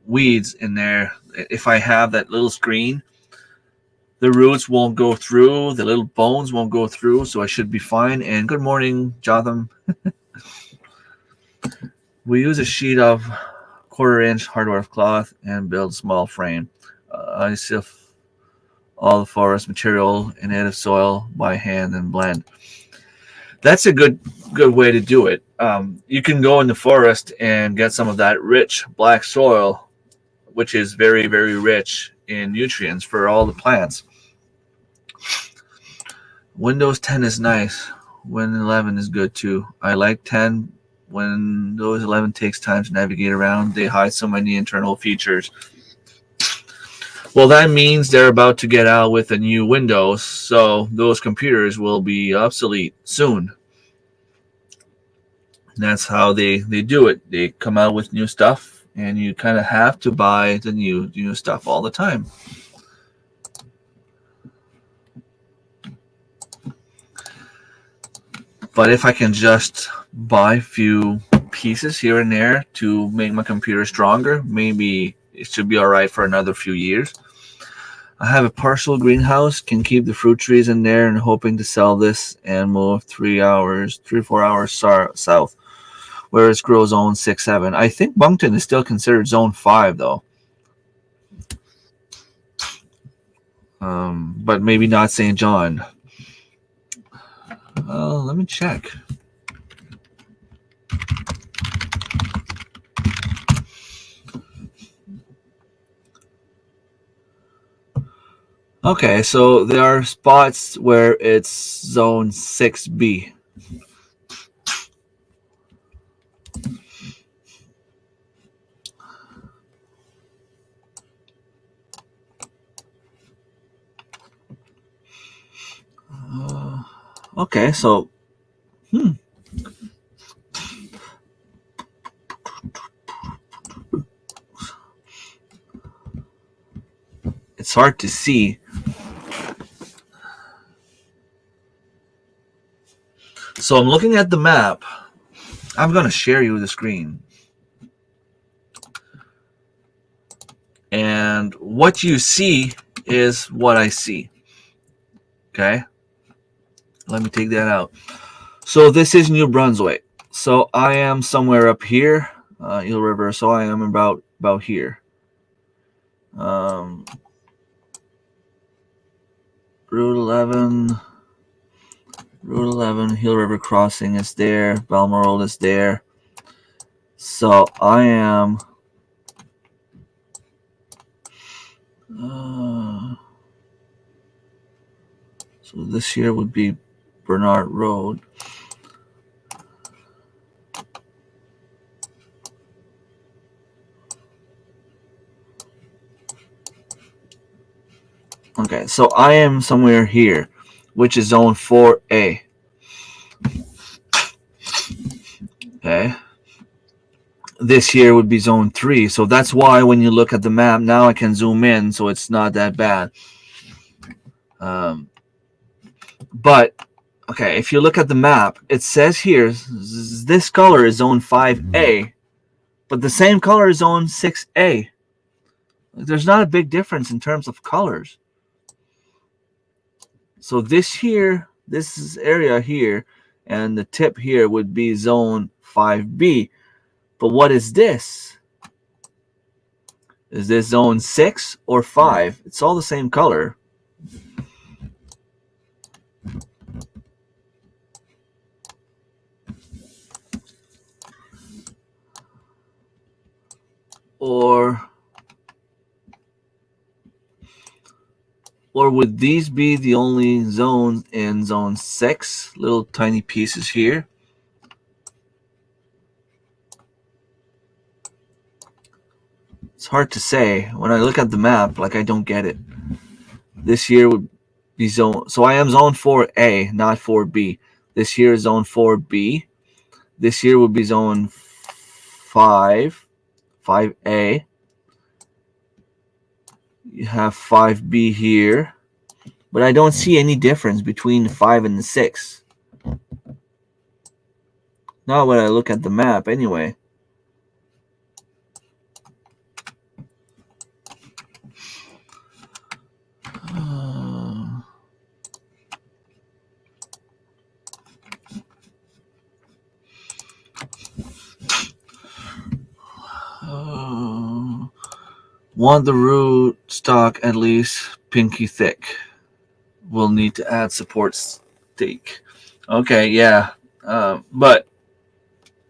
weeds in there. If I have that little screen, the roots won't go through, the little bones won't go through, so I should be fine. And good morning, Jotham. We use a sheet of 1/4 inch hardware cloth and build small frame. I sift all the forest material and native soil by hand and blend. That's a good way to do it. You can go in the forest and get some of that rich black soil, which is very, very rich in nutrients for all the plants. Windows 10 is nice. Windows 11 is good too. I like 10. Windows 11 takes time to navigate around. They hide so many internal features. Well, that means they're about to get out with a new Windows, so those computers will be obsolete soon. And that's how they do it. They come out with new stuff, and you kind of have to buy the new stuff all the time. But if I can just buy a few pieces here and there to make my computer stronger, maybe it should be all right for another few years. I have a partial greenhouse, can keep the fruit trees in there, and hoping to sell this and move 3 or 4 hours south, where it's grow zone 6, 7. I think Bunkton is still considered zone 5, though. But maybe not St. John. Let me check. Okay, so there are spots where it's zone 6B. Okay, so it's hard to see. So I'm looking at the map. I'm going to share you the screen. And what you see is what I see. Okay? Let me take that out. So this is New Brunswick. So I am somewhere up here, Eel River. So I am about here. Route Route 11, Hill River Crossing is there. Balmoral is there. So I am. So this here would be Bernard Road. Okay, so I am somewhere here, which is zone 4A. Okay. This here would be zone 3. So that's why when you look at the map, now I can zoom in, so it's not that bad. But, okay, if you look at the map, it says here, this color is zone 5A, but the same color is zone 6A. There's not a big difference in terms of colors. So this here, this area here, and the tip here would be zone 5B. But what is this? Is this zone 6 or 5? It's all the same color. Or would these be the only zones in zone 6? Little tiny pieces here. It's hard to say. When I look at the map, like I don't get it. This here would be zone. So I am zone 4A, not 4B. This here is zone 4B. This here would be zone 5A. You have 5B here. But I don't see any difference between the 5 and the 6. Not when I look at the map, anyway. Want the root stock at least pinky thick. We'll need to add support stake. Okay, yeah. But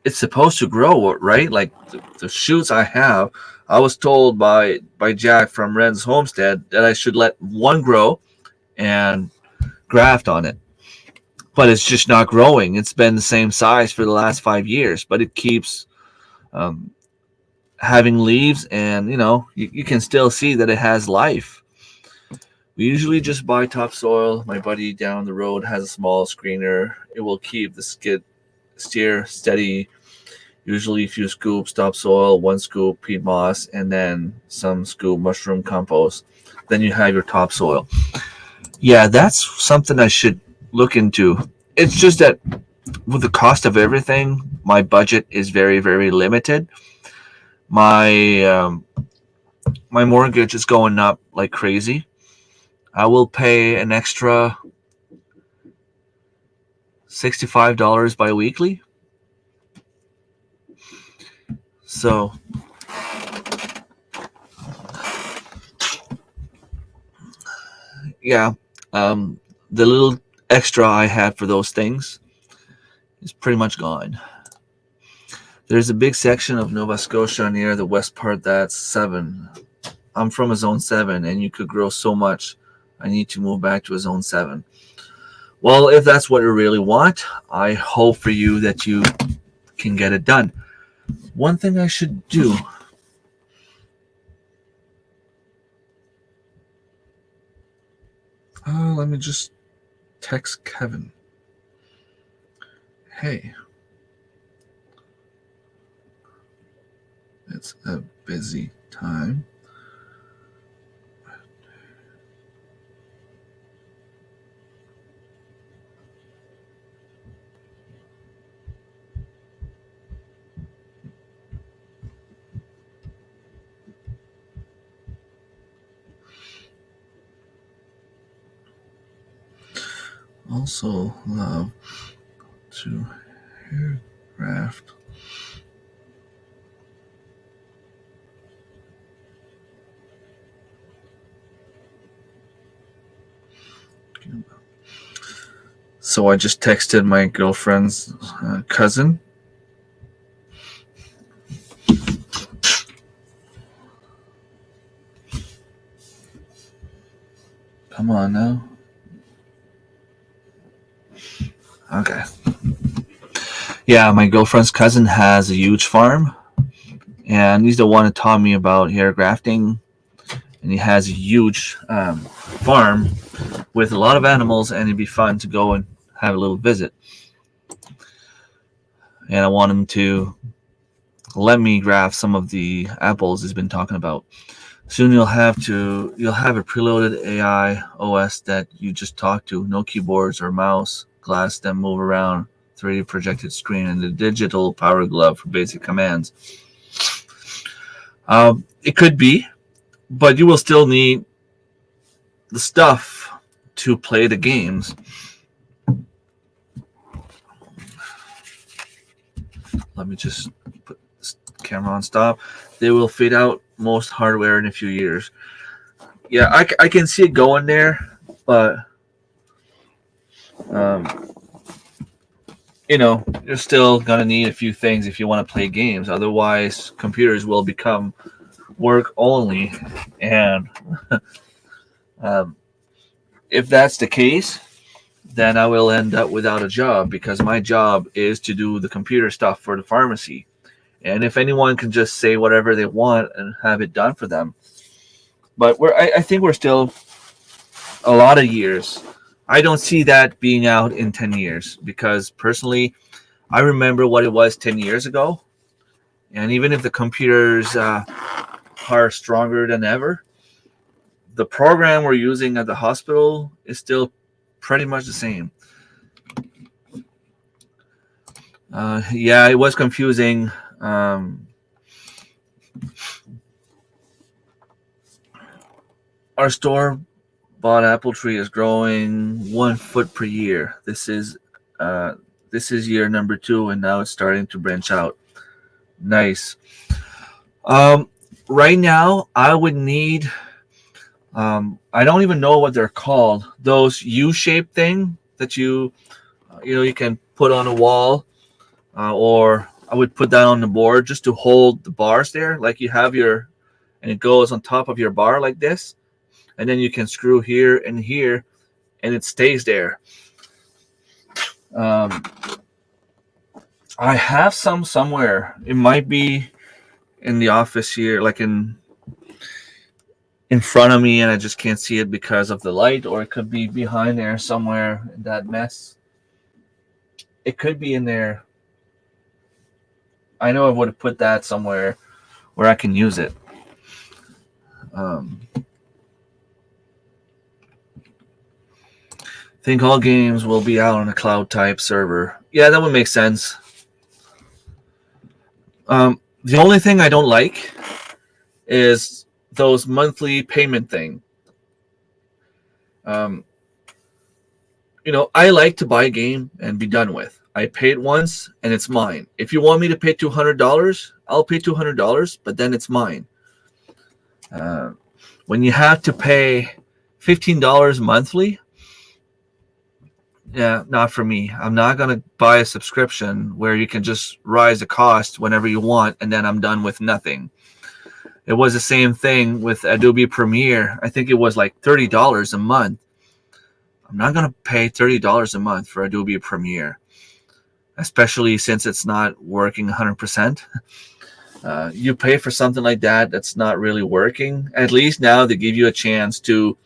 it's supposed to grow, right? Like the shoots I have, I was told by Jack from Ren's Homestead that I should let one grow and graft on it. But it's just not growing. It's been the same size for the last 5 years, but it keeps having leaves, and you can still see that it has life. We usually just buy topsoil. My buddy down the road has a small screener. It will keep the steer steady. Usually a few scoops topsoil, 1 scoop peat moss, and then some scoop mushroom compost. Then you have your topsoil. Yeah, that's something I should look into. It's just that with the cost of everything, my budget is very, very limited. My mortgage is going up like crazy. I will pay an extra $65 bi-weekly. So yeah, the little extra I had for those things is pretty much gone. There's a big section of Nova Scotia near the west part that's 7. I'm from a zone 7, and you could grow so much. I need to move back to a zone 7. Well, if that's what you really want, I hope for you that you can get it done. One thing I should do. Let me just text Kevin. Hey. It's a busy time. Also love to hair graft. So I just texted my girlfriend's cousin. Come on now. Okay. Yeah, my girlfriend's cousin has a huge farm, and he's the one who taught me about hair grafting. And he has a huge farm with a lot of animals, and it'd be fun to go and have a little visit. And I want him to let me graft some of the apples he's been talking about. Soon you'll have a preloaded AI OS that you just talk to, no keyboards or mouse, glass that move around, 3D projected screen, and the digital power glove for basic commands. It could be, but you will still need the stuff to play the games. Let me just put this camera on stop. They will fade out most hardware in a few years. Yeah, I can see it going there, but you're still gonna need a few things if you want to play games. Otherwise, computers will become work only, and if that's the case, then I will end up without a job, because my job is to do the computer stuff for the pharmacy. And if anyone can just say whatever they want and have it done for them, but I think we're still a lot of years. I don't see that being out in 10 years, because personally, I remember what it was 10 years ago. And even if the computers are stronger than ever, the program we're using at the hospital is still pretty much the same. Yeah, it was confusing. Our store bought apple tree is growing 1 foot per year. This is year number 2, and now it's starting to branch out. Nice. Right now, I would need. I don't even know what they're called. Those U-shaped thing that you can put on a wall, or I would put that on the board just to hold the bars there, like you have and it goes on top of your bar like this, and then you can screw here and here, and it stays there. I have some somewhere. It might be in the office here, like in front of me, and I just can't see it because of the light, or it could be behind there somewhere in that mess. It could be in there. I know I would have put that somewhere where I can use it. Think all games will be out on a cloud type server. Yeah, that would make sense. The only thing I don't like is those monthly payment thing. I like to buy a game and be done with. I pay it once and it's mine. If you want me to pay $200, I'll pay $200, but then it's mine. When you have to pay $15 monthly, yeah, not for me. I'm not going to buy a subscription where you can just rise the cost whenever you want, and then I'm done with nothing. It was the same thing with Adobe Premiere. I think it was like $30 a month. I'm not going to pay $30 a month for Adobe Premiere, especially since it's not working 100%. You pay for something like that that's not really working. At least now they give you a chance to,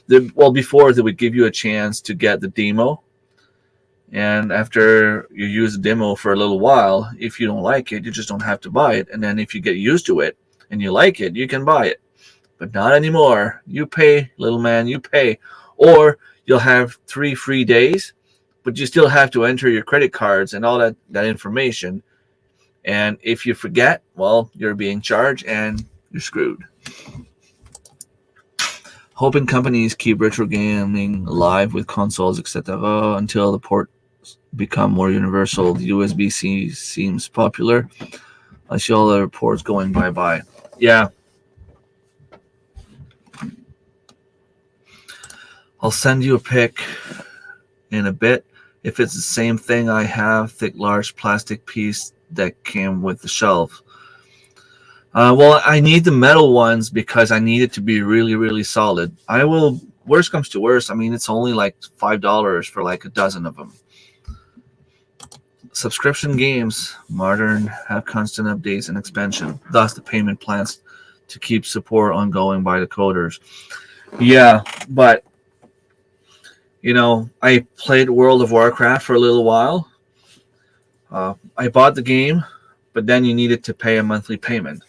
before they would give you a chance to get the demo. And after you use the demo for a little while, if you don't like it, you just don't have to buy it. And then if you get used to it and you like it, you can buy it. But not anymore. You pay, little man, you pay. Or you'll have 3 free days, but you still have to enter your credit cards and all that information. And if you forget, well, you're being charged and you're screwed. Hoping companies keep retro gaming alive with consoles, etc., until the ports become more universal. The USB-C seems popular. I see all the reports going bye-bye. Yeah. I'll send you a pic in a bit. If it's the same thing, I have thick, large plastic piece that came with the shelf. Well, I need the metal ones because I need it to be really, really solid. I will. Worst comes to worst, I mean, it's only like $5 for like a dozen of them. Subscription games, modern, have constant updates and expansion. Thus, the payment plans to keep support ongoing by the coders. Yeah, but I played World of Warcraft for a little while. I bought the game, but then you needed to pay a monthly payment,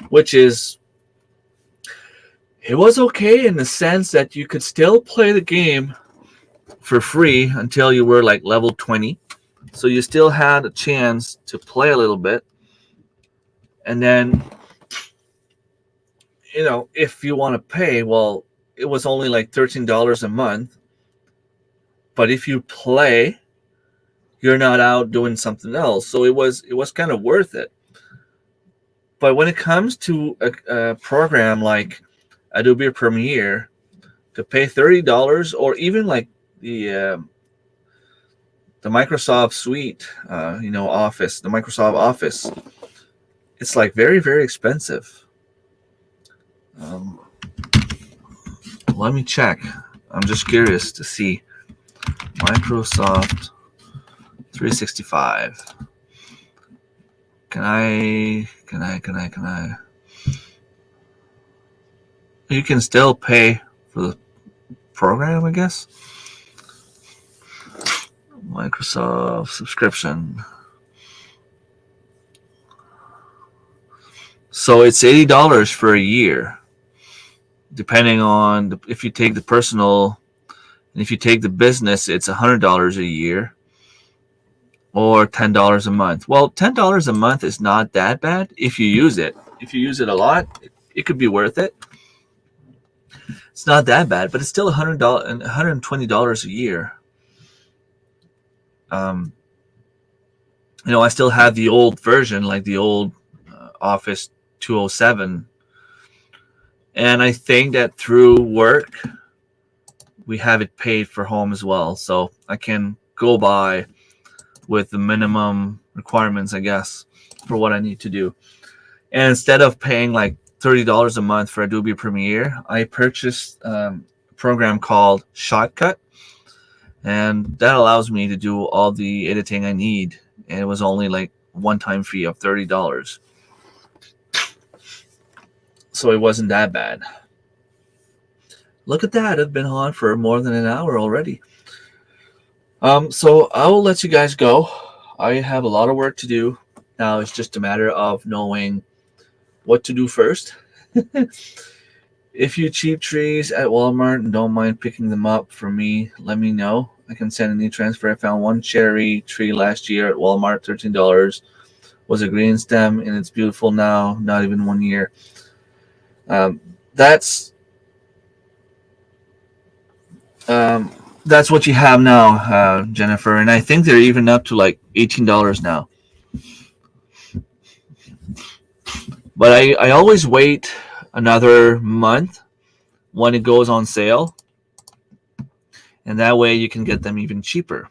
which is it was okay in the sense that you could still play the game for free until you were like level 20. So you still had a chance to play a little bit. And then, if you want to pay, well, it was only like $13 a month. But if you play, you're not out doing something else. So it was kind of worth it. But when it comes to a program like Adobe Premiere, to pay $30 or even like the Microsoft Suite, Office, the Microsoft Office, it's like very, very expensive. Um, let me check. I'm just curious to see. Microsoft 365. Can I? You can still pay for the program, I guess. Microsoft subscription. So it's $80 for a year, depending on if you take the personal, and if you take the business, it's $100 a year, or $10 a month. Well, $10 a month is not that bad if you use it. If you use it a lot, it could be worth it. It's not that bad, but it's still $100 and $120 a year. I still have the old version, like the old Office 207, and I think that through work we have it paid for home as well, so I can go by with the minimum requirements, I guess, for what I need to do. And instead of paying like $30 a month for Adobe Premiere, I purchased a program called Shotcut, and that allows me to do all the editing I need. And it was only like one-time fee of $30, so it wasn't that bad. Look at that! I've been on for more than an hour already. So I will let you guys go. I have a lot of work to do now. It's just a matter of knowing what to do first. If you cheap trees at Walmart and don't mind picking them up for me, let me know. I can send an e-transfer. I found one cherry tree last year at Walmart, $13. Was a green stem, and it's beautiful now, not even 1 year. That's what you have now, Jennifer, and I think they're even up to like $18 now. But I always wait another month when it goes on sale, and that way you can get them even cheaper.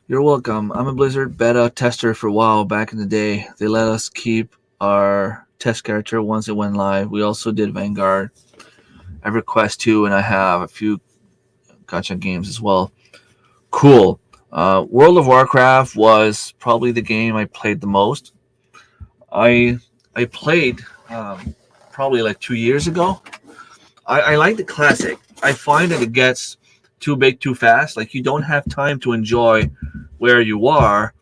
You're welcome. I'm a Blizzard beta tester for WoW back in the day. They let us keep our test character once it went live. We also did Vanguard, EverQuest 2, and I have a few gacha games as well. Cool. World of Warcraft was probably the game I played the most. I played probably like 2 years ago. I like the classic. I find that it gets too big too fast. Like, you don't have time to enjoy where you are,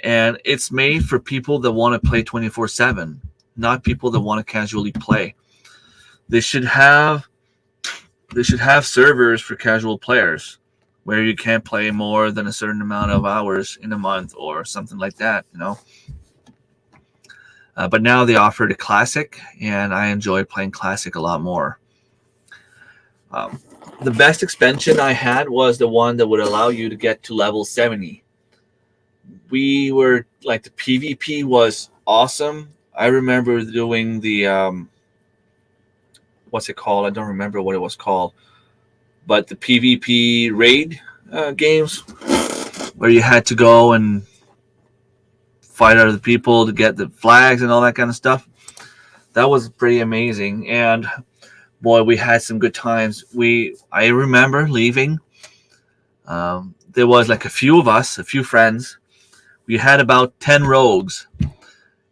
and it's made for people that want to play 24/7, not people that want to casually play. They should have servers for casual players where you can't play more than a certain amount of hours in a month or something like that, But now they offer the classic, and I enjoy playing classic a lot more. The best expansion I had was the one that would allow you to get to level 70. We were like, the PvP was awesome. I remember doing the what's it called? I don't remember what it was called, but the PvP raid, games where you had to go and fight other people to get the flags and all that kind of stuff. That was pretty amazing, and boy, we had some good times. I remember leaving. There was like a few of us, a few friends. We had about 10 rogues,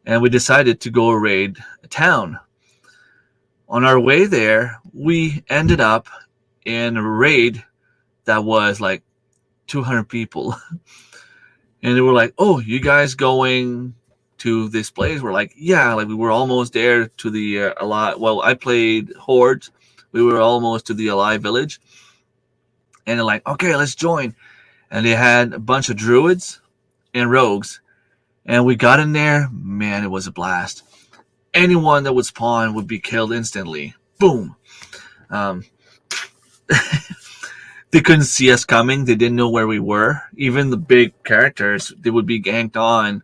and we decided to go raid a town. On our way there, we ended up in a raid that was like 200 people. And they were like, "Oh, you guys going to this place?" We're like, "Yeah," like we were almost there to the alive. Well, I played Hordes. We were almost to the alive village. And they're like, "Okay, let's join." And they had a bunch of druids and rogues. And we got in there. Man, it was a blast. Anyone that would spawn would be killed instantly. Boom. They couldn't see us coming. They didn't know where we were. Even the big characters, they would be ganked on.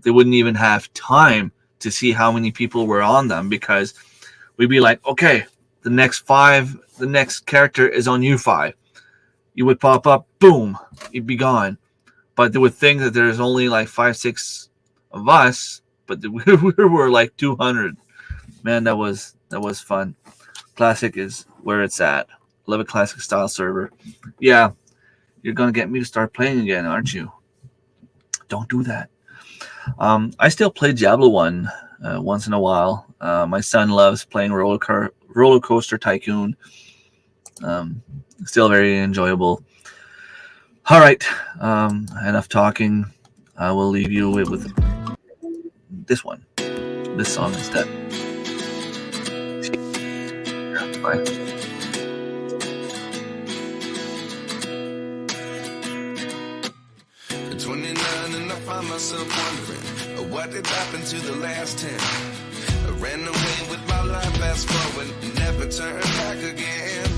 They wouldn't even have time to see how many people were on them, because we'd be like, "Okay, the next character is on you 5. You would pop up, boom, you'd be gone. But they would think that there's only like 5, 6 of us, but we were like 200. Man, that was fun. Classic is where it's at. Love a classic style server. Yeah, you're gonna get me to start playing again, aren't you? Don't do that. I still play Diablo 1 once in a while. My son loves playing Roller Coaster Tycoon. Still very enjoyable. All right, enough talking. I will leave you with this one, this song instead. Bye. 29 and I find myself wondering what did happen to the last 10. I ran away with my life, fast forward, never turn back again.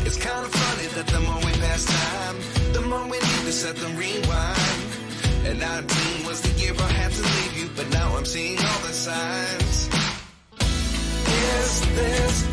It's kind of funny that the more we pass time, the more we need to set the rewind. And 19 was the year I had to leave you, but now I'm seeing all the signs. Is this